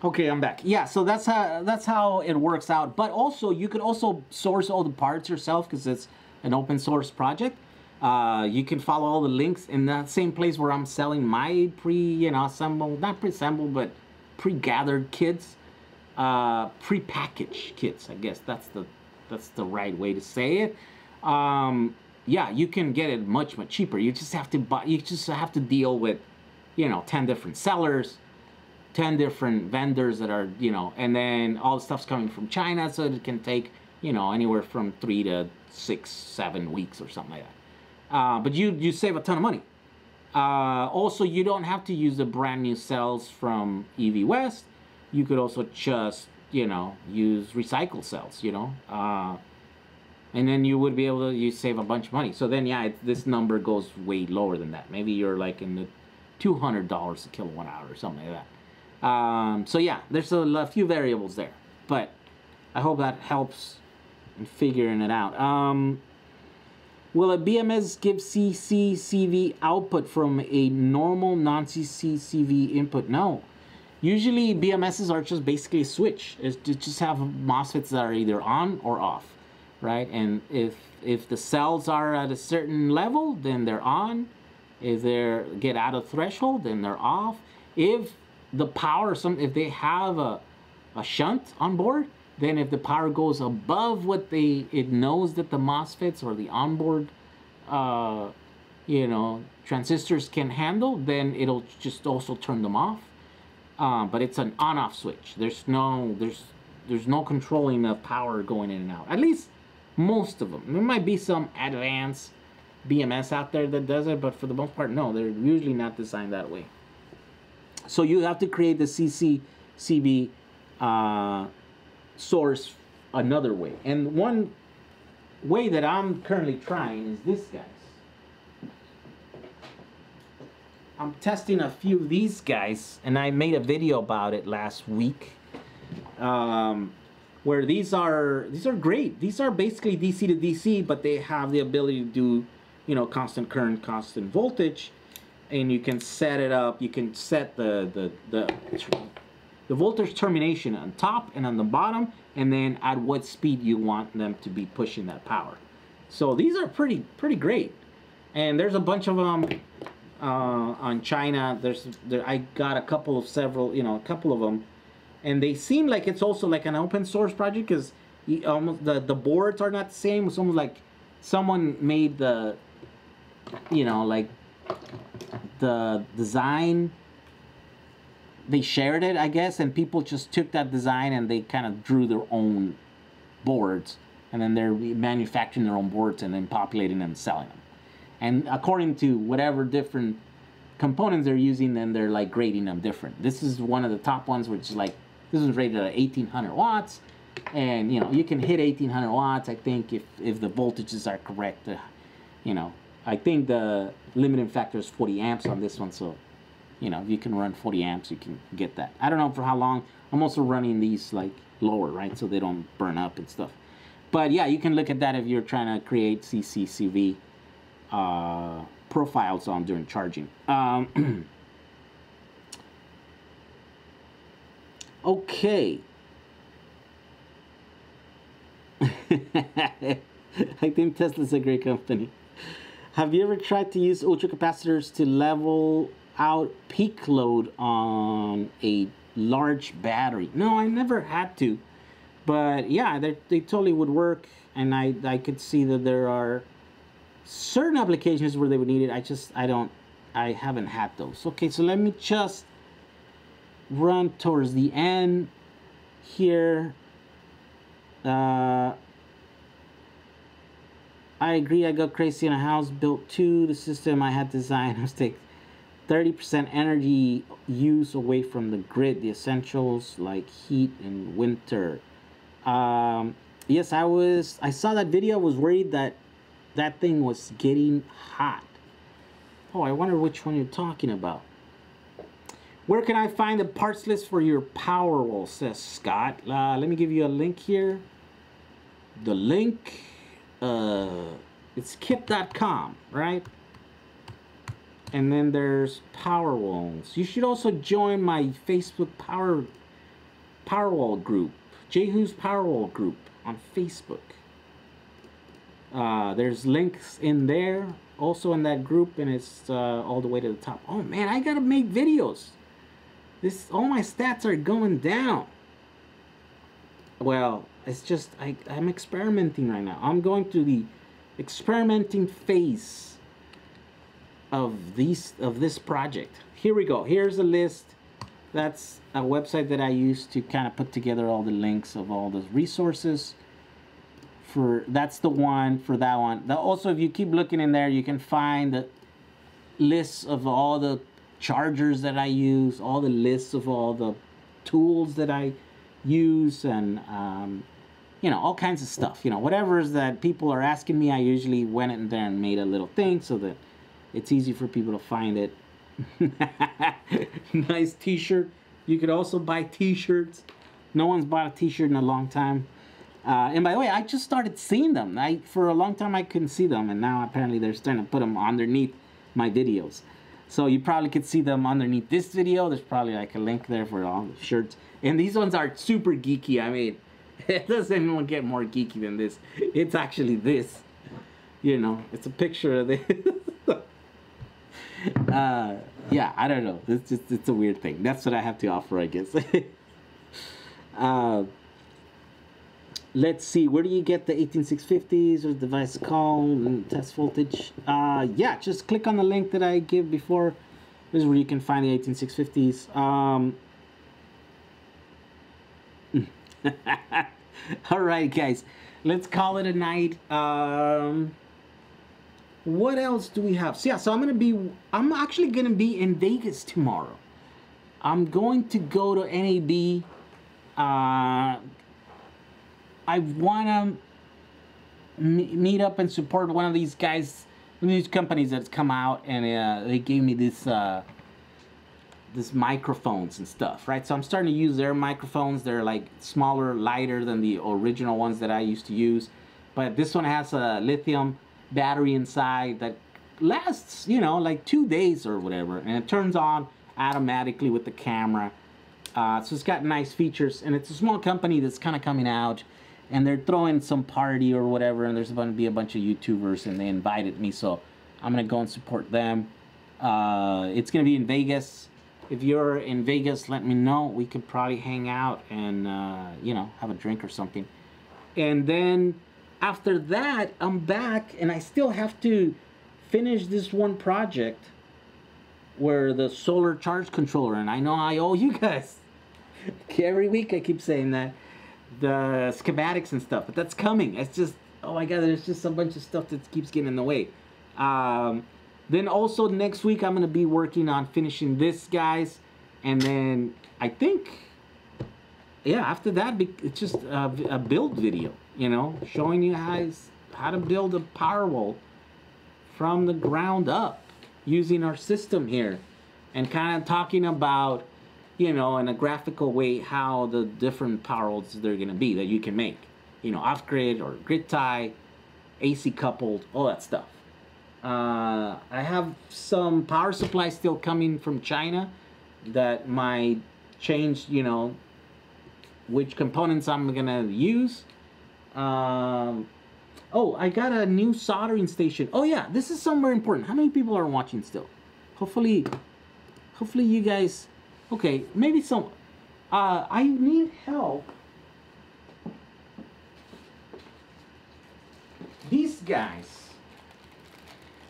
Okay, I'm back. Yeah, so that's how it works out. But also, you could also source all the parts yourself because it's an open source project. You can follow all the links in that same place where I'm selling my assembled, not pre-assembled, but pre-gathered kits, pre-packaged kits. I guess that's the right way to say it. Yeah, you can get it much cheaper. You just have to buy. You just have to deal with, 10 different sellers, 10 different vendors that are, and then all the stuff's coming from China, so it can take, anywhere from 3 to 6, 7 weeks or something like that. But you save a ton of money. Also, you don't have to use the brand new cells from EV West. You could also just, use recycled cells, and then you would be able to save a bunch of money. So then, yeah, this number goes way lower than that. Maybe you're like in the $200 a kilowatt hour or something like that. So yeah, there's a few variables there, but I hope that helps in figuring it out. Will a BMS give CCCV output from a normal non-CCCV input? No. Usually BMSs are just basically a switch. It's to just have MOSFETs that are either on or off, right? And if the cells are at a certain level, then they're on. If they get out of threshold, then they're off. If the power, if they have a shunt on board, then if the power goes above what it knows that the MOSFETs or the onboard, transistors can handle, then it'll just also turn them off. But it's an on-off switch. There's no controlling of power going in and out. At least most of them. There might be some advanced BMS out there that does it, but for the most part, no. They're usually not designed that way. So you have to create the CCCB source another way. And one way that I'm currently trying is this, guys. I'm testing a few of these guys, and I made a video about it last week. Where these are great. These are basically DC to DC, but they have the ability to do, constant current, constant voltage, and you can set it up. You can set the voltage termination on top and on the bottom, and then at what speed you want them to be pushing that power. So these are pretty great, and there's a bunch of them on China. I got a couple of them. And they seem like it's also like an open source project, because almost the boards are not the same. It's almost like someone made the design. They shared it, I guess, and people just took that design and they kind of drew their own boards, and then they're manufacturing their own boards and then populating them and selling them. And according to whatever different components they're using, then they're like grading them different. This is one of the top ones, which is like, this is rated at 1800 watts, and you can hit 1800 watts. I think if the voltages are correct, I think the limiting factor is 40 amps on this one. So, if you can run 40 amps, you can get that. I don't know for how long. I'm also running these like lower, right, so they don't burn up and stuff. But yeah, you can look at that if you're trying to create CCCV profiles on during charging. Okay. I think Tesla's a great company. Have you ever tried to use ultracapacitors to level out peak load on a large battery? No, I never had to. But yeah, they totally would work, and I could see that there are certain applications where they would need it. I haven't had those. Okay, so let me just run towards the end here. I agree. I got crazy in a house built too. The system I had designed was take 30% energy use away from the grid, the essentials like heat and winter. Yes, I saw that video. I was worried that thing was getting hot. Oh, I wonder which one you're talking about. Where can I find the parts list for your Powerwall, says Scott. Let me give you a link here. The link, it's kip.com, right? And then there's Powerwalls. You should also join my Facebook Powerwall group, Jehu's Powerwall group on Facebook. There's links in there, also in that group, and it's all the way to the top. Oh man, I gotta make videos. All my stats are going down. Well, it's just I'm experimenting right now. I'm going through the experimenting phase of this project. Here we go. Here's a list. That's a website that I use to kind of put together all the links of all the resources. That's the one for that one. Also, if you keep looking in there, you can find the lists of all the chargers that I use, all the lists of all the tools that I use, and all kinds of stuff. Whatever is that people are asking me, I usually went in there and made a little thing so that it's easy for people to find it. Nice t-shirt. You could also buy t-shirts. No one's bought a t-shirt in a long time. And by the way, I just started seeing them. For a long time I couldn't see them, and now apparently they're starting to put them underneath my videos. So you probably could see them underneath this video. There's probably like a link there for all the shirts. And these ones are super geeky. I mean, it doesn't even get more geeky than this. It's actually this. You know, it's a picture of this. Yeah, I don't know. It's a weird thing. That's what I have to offer, I guess. Let's see. Where do you get the 18650s or device call and test voltage? Yeah, just click on the link that I gave before. This is where you can find the 18650s. All right, guys. Let's call it a night. What else do we have? So yeah, so I'm actually gonna be in Vegas tomorrow. I'm going to go to NAB. I wanna meet up and support one of these guys, one of these companies that's come out, and they gave me this microphones and stuff, right? So I'm starting to use their microphones. They're like smaller, lighter than the original ones that I used to use, but this one has a lithium battery inside that lasts, you know, like 2 days or whatever, and it turns on automatically with the camera. So it's got nice features, and it's a small company that's kind of coming out, and they're throwing some party or whatever, and there's going to be a bunch of YouTubers, and they invited me, so I'm going to go and support them. It's going to be in Vegas. If you're in Vegas, let me know. We could probably hang out and, you know, have a drink or something. And then after that, I'm back, and I still have to finish this one project where the solar charge controller, and I know I owe you guys. Every week I keep saying that. The schematics and stuff, but that's coming. It's just, oh my God, there's just a bunch of stuff that keeps getting in the way. Then also next week, I'm going to be working on finishing this, guys. And then I think, yeah, after that, it's just a build video, you know, showing you guys how to build a Powerwall from the ground up using our system here, and kind of talking about, you know, in a graphical way, how the different Powerwalls they're going to be that you can make, you know, off-grid or grid tie, AC coupled, all that stuff. I have some power supply still coming from China that might change, you know, which components I'm gonna use. Oh, I got a new soldering station. Oh yeah, this is somewhere important. How many people are watching still? Hopefully you guys, okay, maybe some, I need help. These guys,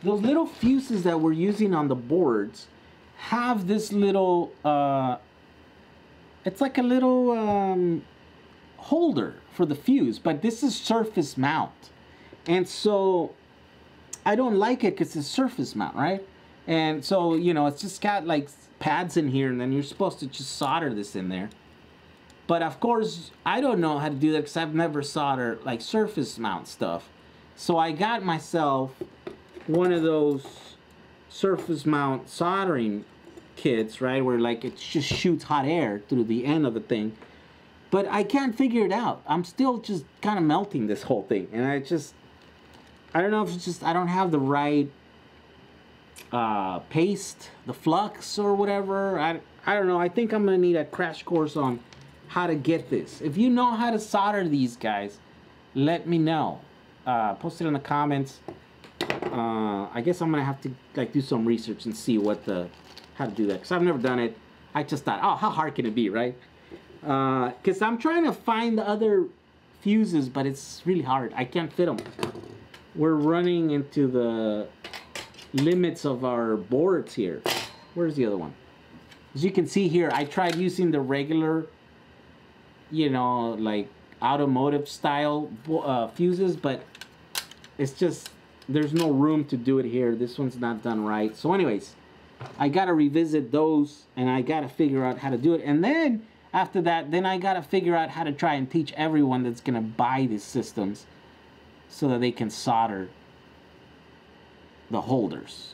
those little fuses that we're using on the boards have this little, it's like a little holder for the fuse, but this is surface mount. And so I don't like it because it's surface mount, right? And so, you know, it's just got like pads in here, and then you're supposed to just solder this in there. But of course, I don't know how to do that because I've never soldered like surface mount stuff. So I got myself one of those surface mount soldering kits, right, where like it just shoots hot air through the end of the thing. But I can't figure it out. I'm still just kind of melting this whole thing, and I don't know if it's just I don't have the right paste, the flux or whatever. I don't know. I think I'm gonna need a crash course on how to get this. If you know how to solder these guys, let me know. Post it in the comments. I guess I'm gonna have to like do some research and see how to do that, because I've never done it. I just thought, oh, how hard can it be, right? Because I'm trying to find the other fuses, but it's really hard. I can't fit them. We're running into the limits of our boards here. Where's the other one? As you can see here, I tried using the regular, you know, like automotive style fuses, but it's just, there's no room to do it here. This one's not done right. So anyways, I gotta revisit those, and I gotta figure out how to do it. And then after that, then I gotta figure out how to try and teach everyone that's gonna buy these systems so that they can solder the holders.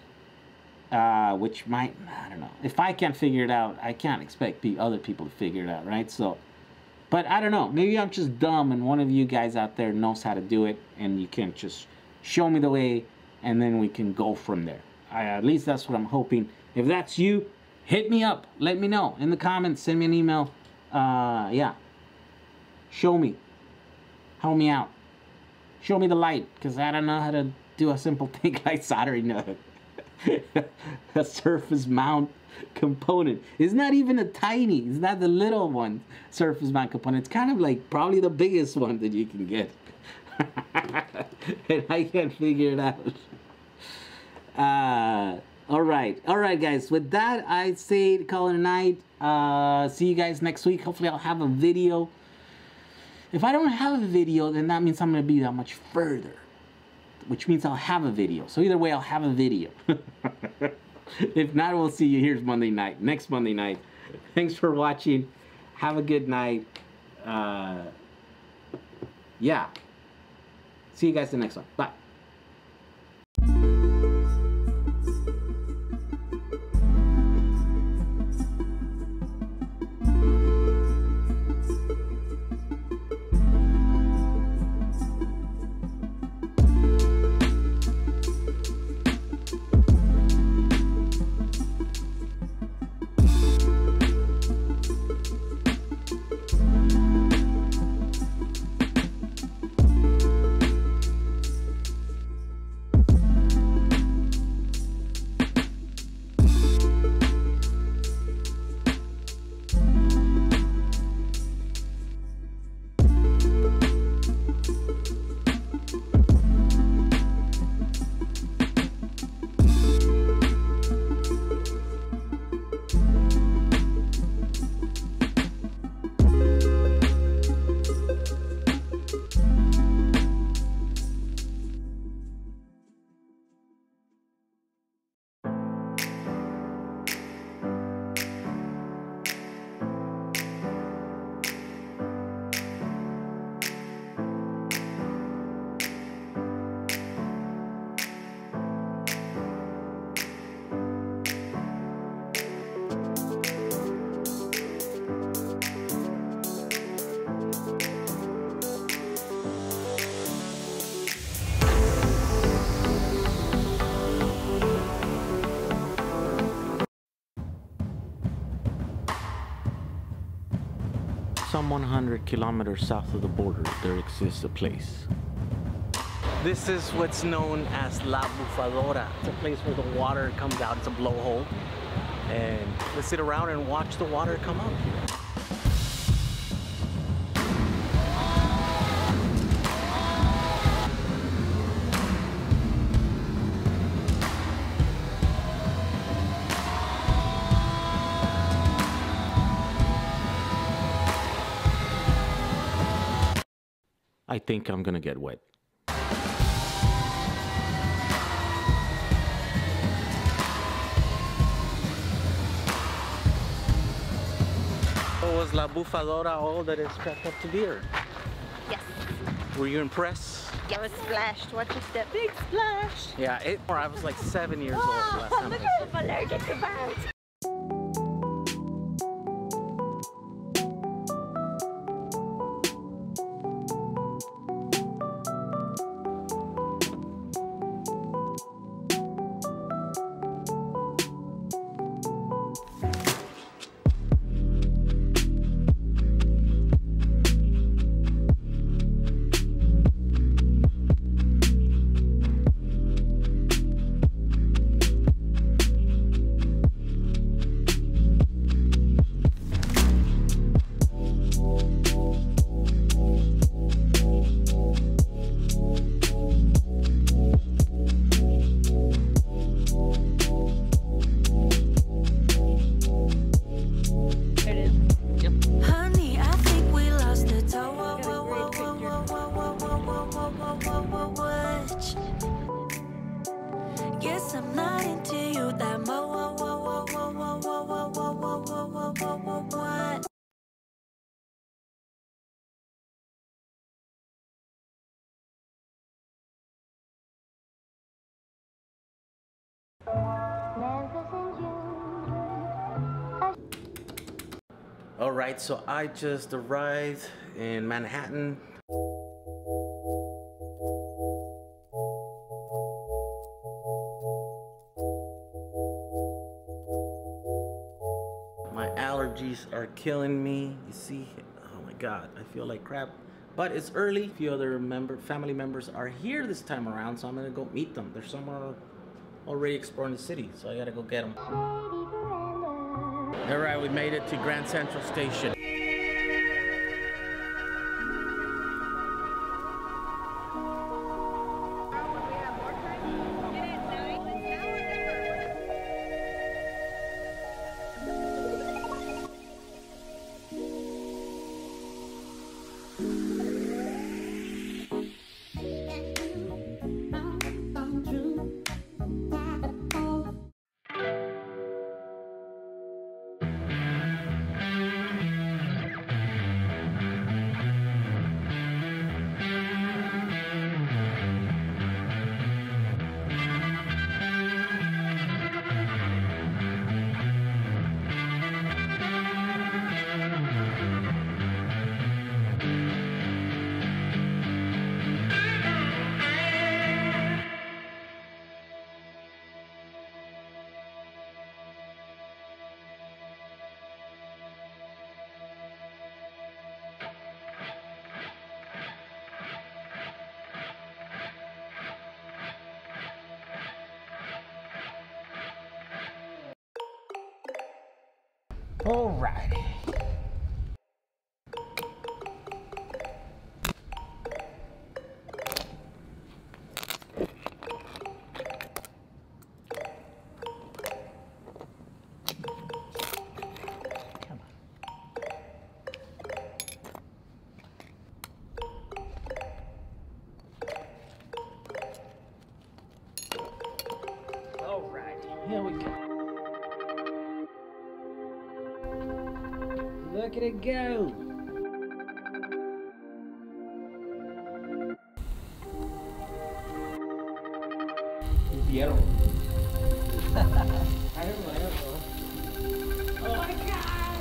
Which might, I don't know. If I can't figure it out, I can't expect other people to figure it out, right? So, but I don't know. Maybe I'm just dumb, and one of you guys out there knows how to do it, and you can just show me the way, and then we can go from there. At least that's what I'm hoping. If that's you, hit me up. Let me know in the comments. Send me an email. Yeah. Show me. Help me out. Show me the light, because I don't know how to do a simple thing like soldering a surface mount component. It's not even a tiny, it's not the little one surface mount component. It's kind of like probably the biggest one that you can get. And I can't figure it out. All right, guys. With that, I say call it a night. See you guys next week. Hopefully, I'll have a video. If I don't have a video, then that means I'm gonna be that much further, which means I'll have a video. So either way, I'll have a video. If not, we'll see you. Here's Monday night, next Monday night. Thanks for watching. Have a good night. Yeah. See you guys the next one. Bye. Some 100 kilometers south of the border, there exists a place. This is what's known as La Bufadora. It's a place where the water comes out. It's a blowhole. And let's sit around and watch the water come up here. I think I'm gonna get wet. So was La Bufadora all that it's cracked up to be? Or? Yes. Were you impressed? Yeah, I was splashed. Watch your step. Big splash. Yeah, I was like 7 years old last time. I'm allergic to birds. Guess I'm not into you that much. All right, so I just arrived in Manhattan. allergies are killing me. You see, oh my God, I feel like crap. But it's early. A few other family members are here this time around, so I'm gonna go meet them. They're somewhere already exploring the city, so I gotta go get them. All right, we made it to Grand Central Station. Alrighty. Come on. Alrighty, here we go. Look at it go! Vieron. Oh my God!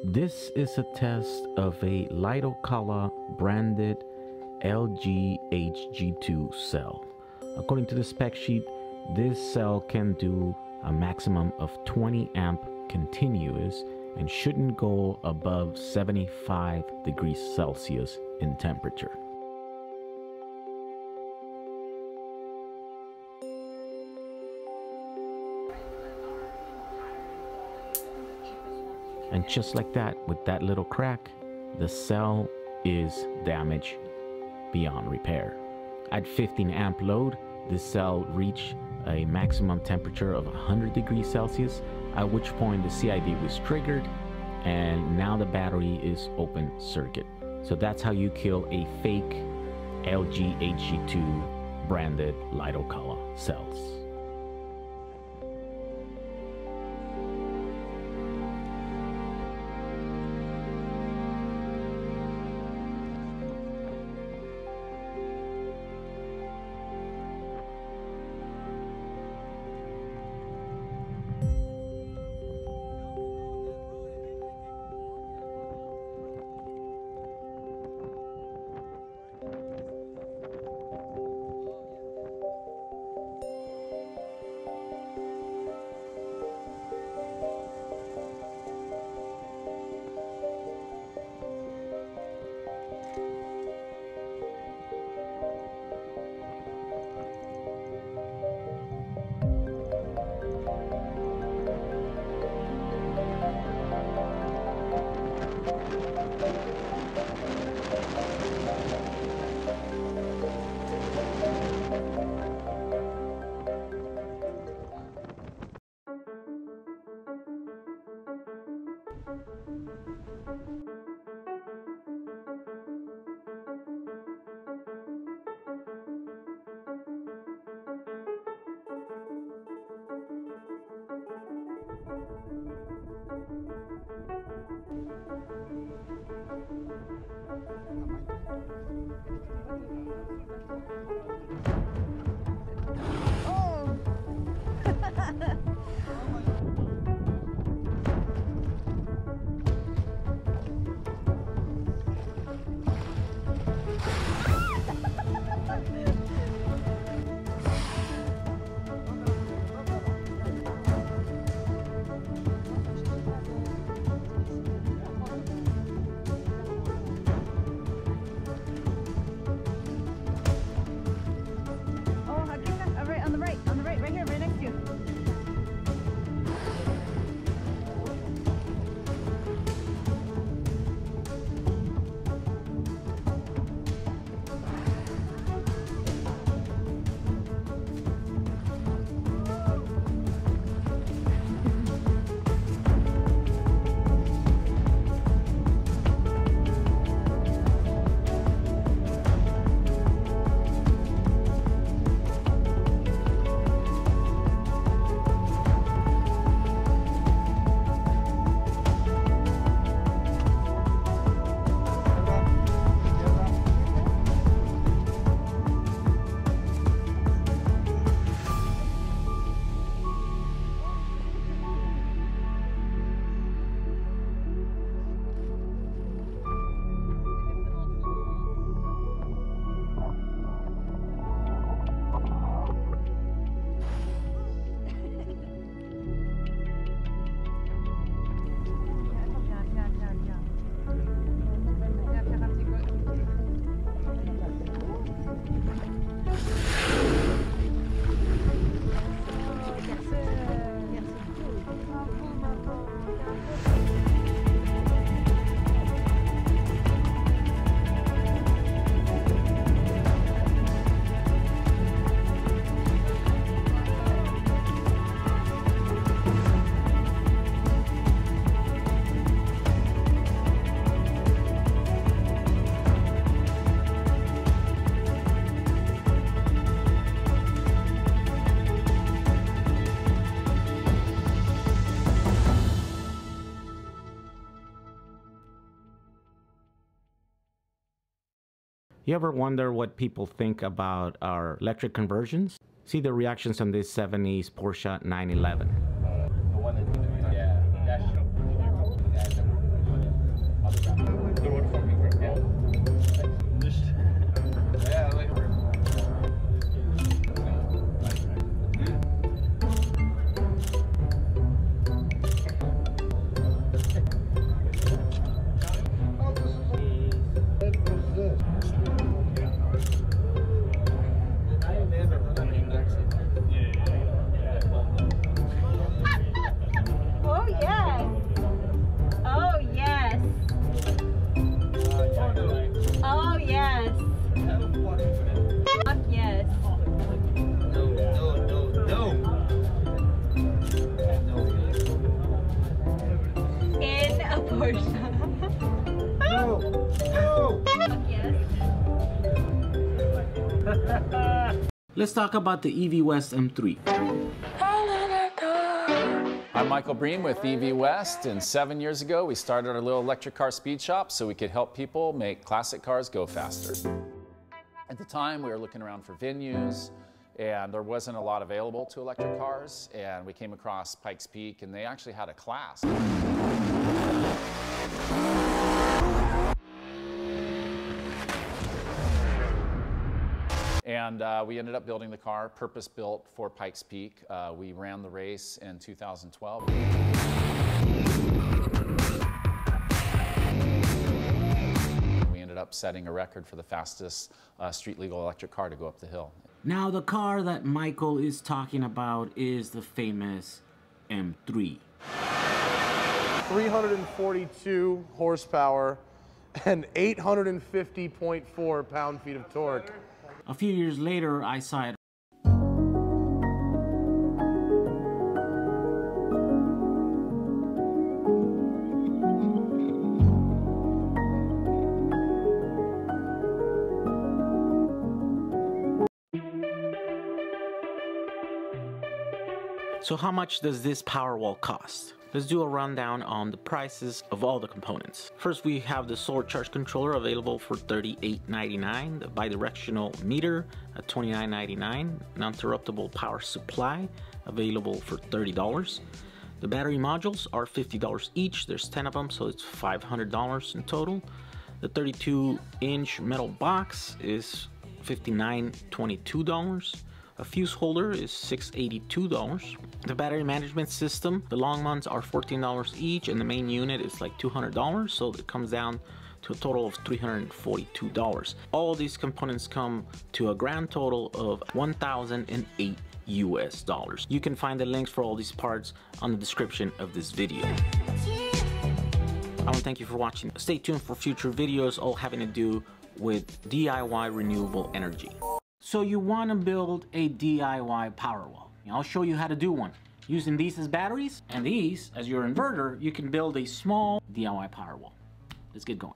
This is a test of a Lidocala branded LGHG2 cell. According to the spec sheet, this cell can do a maximum of 20 amp continuous and shouldn't go above 75 degrees Celsius in temperature. And just like that, with that little crack, the cell is damaged beyond repair. At 15 amp load, the cell reached a maximum temperature of 100 degrees Celsius, at which point the CID was triggered and now the battery is open circuit. So that's how you kill a fake LGHG2 branded Lidocala cells. You ever wonder what people think about our electric conversions? See the reactions on this 70s Porsche 911. The one that, yeah, that's the one from me, yeah, like Oh yes. Oh yes. Oh yes. Fuck yes. In a Porsche. Fuck yes. Let's talk about the EV West M3. I'm Michael Breen with EV West, and 7 years ago we started our little electric car speed shop so we could help people make classic cars go faster. At the time we were looking around for venues and there wasn't a lot available to electric cars, and we came across Pikes Peak and they actually had a class. And we ended up building the car, purpose-built for Pikes Peak. We ran the race in 2012. We ended up setting a record for the fastest street-legal electric car to go up the hill. Now the car that Michael is talking about is the famous M3. 342 horsepower and 850.4 pound-feet of torque. A few years later, I saw it. So how much does this Powerwall cost? Let's do a rundown on the prices of all the components. First, we have the solar charge controller available for $38.99, the bidirectional meter at $29.99, non-interruptible power supply available for $30. The battery modules are $50 each. There's 10 of them, so it's $500 in total. The 32-inch metal box is $59.22. A fuse holder is $682. The battery management system, the long ones are $14 each, and the main unit is like $200, so it comes down to a total of $342. All of these components come to a grand total of $1,008 US dollars. You can find the links for all these parts on the description of this video. I want to thank you for watching. Stay tuned for future videos, all having to do with DIY renewable energy. So you want to build a DIY Powerwall. I'll show you how to do one. Using these as batteries and these as your inverter, you can build a small DIY Powerwall. Let's get going.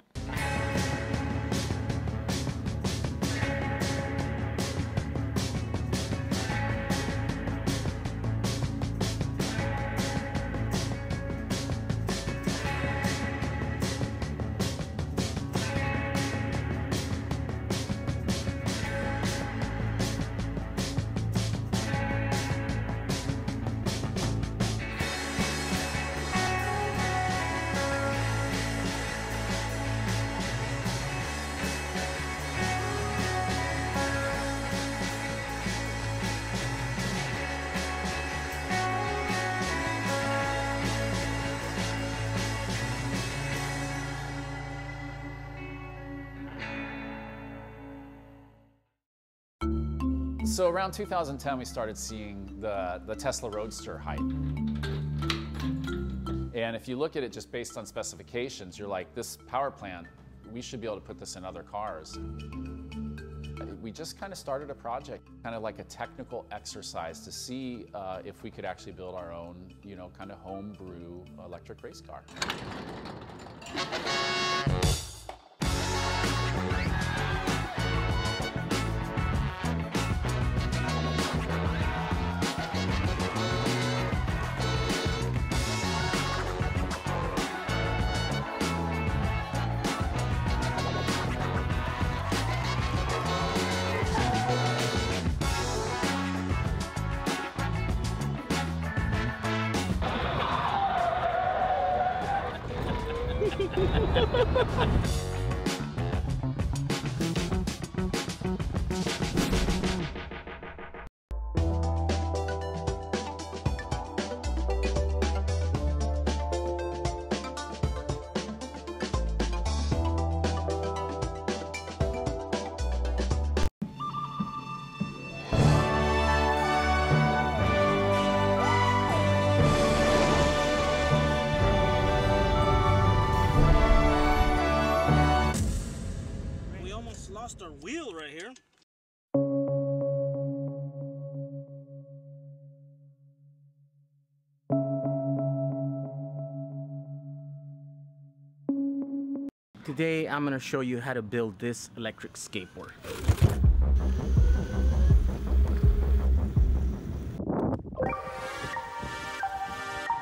So around 2010, we started seeing the Tesla Roadster hype. And if you look at it just based on specifications, you're like, this power plant, we should be able to put this in other cars. We just kind of started a project, kind of like a technical exercise to see if we could actually build our own, kind of homebrew electric race car. We almost lost our wheel right here. Today I'm going to show you how to build this electric skateboard.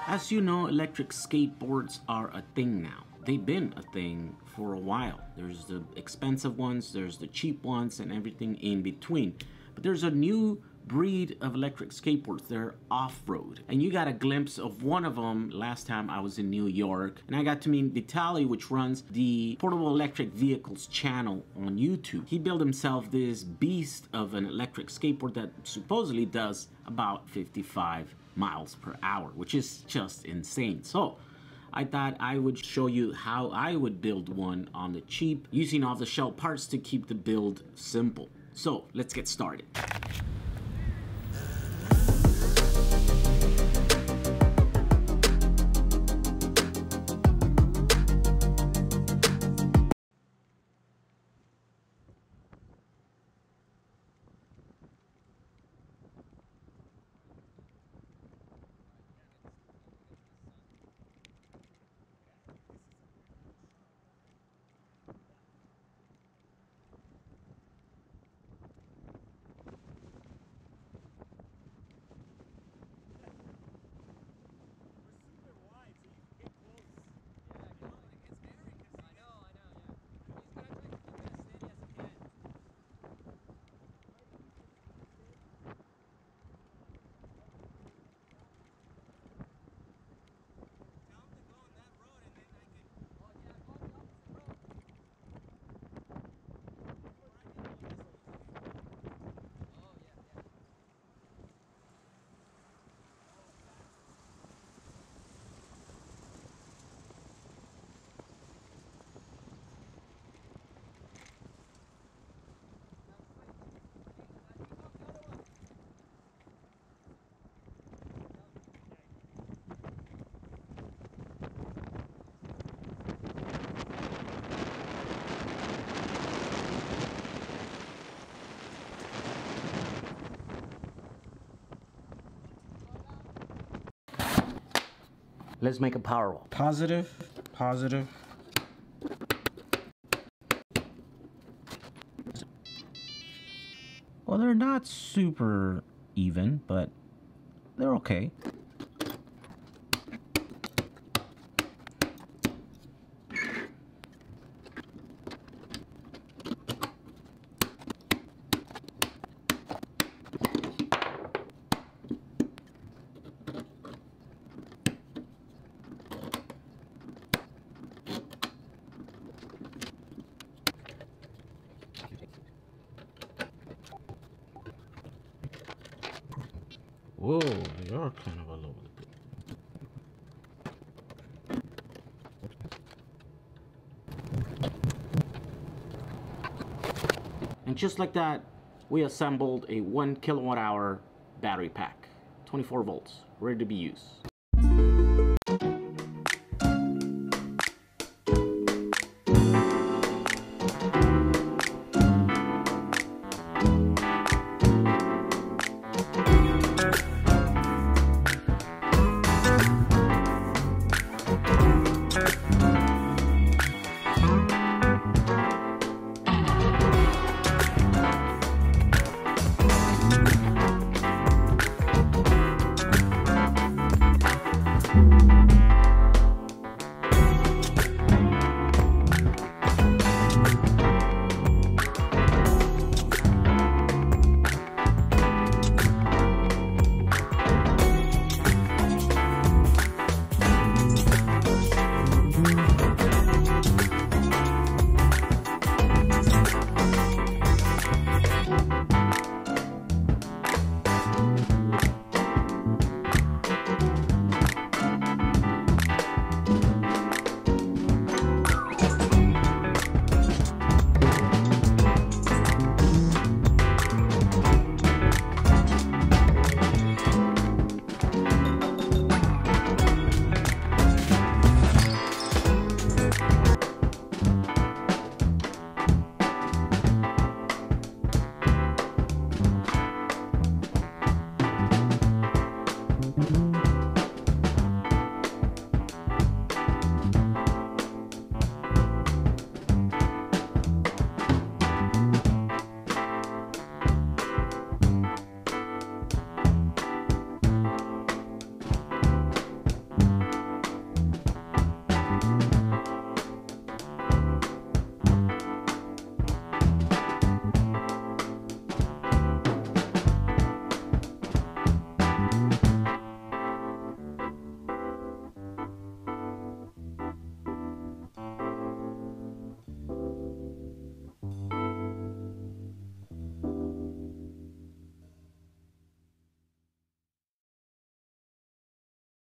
As you know, electric skateboards are a thing now. They've been a thing for a while. There's the expensive ones, there's the cheap ones, and everything in between. But there's a new breed of electric skateboards. They're off-road. And you got a glimpse of one of them last time I was in New York. And I got to meet Vitaly, which runs the Portable Electric Vehicles channel on YouTube. He built himself this beast of an electric skateboard that supposedly does about 55 miles per hour, which is just insane. So I thought I would show you how I would build one on the cheap, using off-the-shelf parts to keep the build simple. So let's get started. Let's make a Powerwall. Positive, positive. Well, they're not super even, but they're okay. Whoa, they are kind of all over the place. And just like that, we assembled a 1 kilowatt hour battery pack, 24 volts, ready to be used.